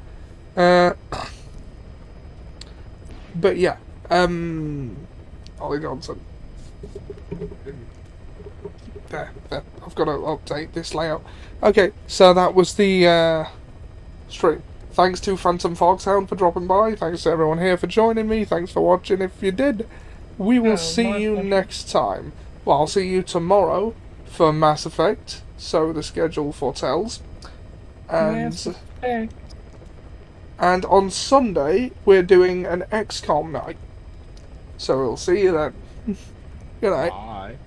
But yeah, Ollie Johnson. There, I've got to update this layout. Okay, so that was the stream. Thanks to Phantom Foxhound for dropping by. Thanks to everyone here for joining me. Thanks for watching. If you did, we will see you next time. Well, I'll see you tomorrow for Mass Effect, so the schedule foretells. And and on Sunday, we're doing an XCOM night. So we'll see you then. Good night. Bye.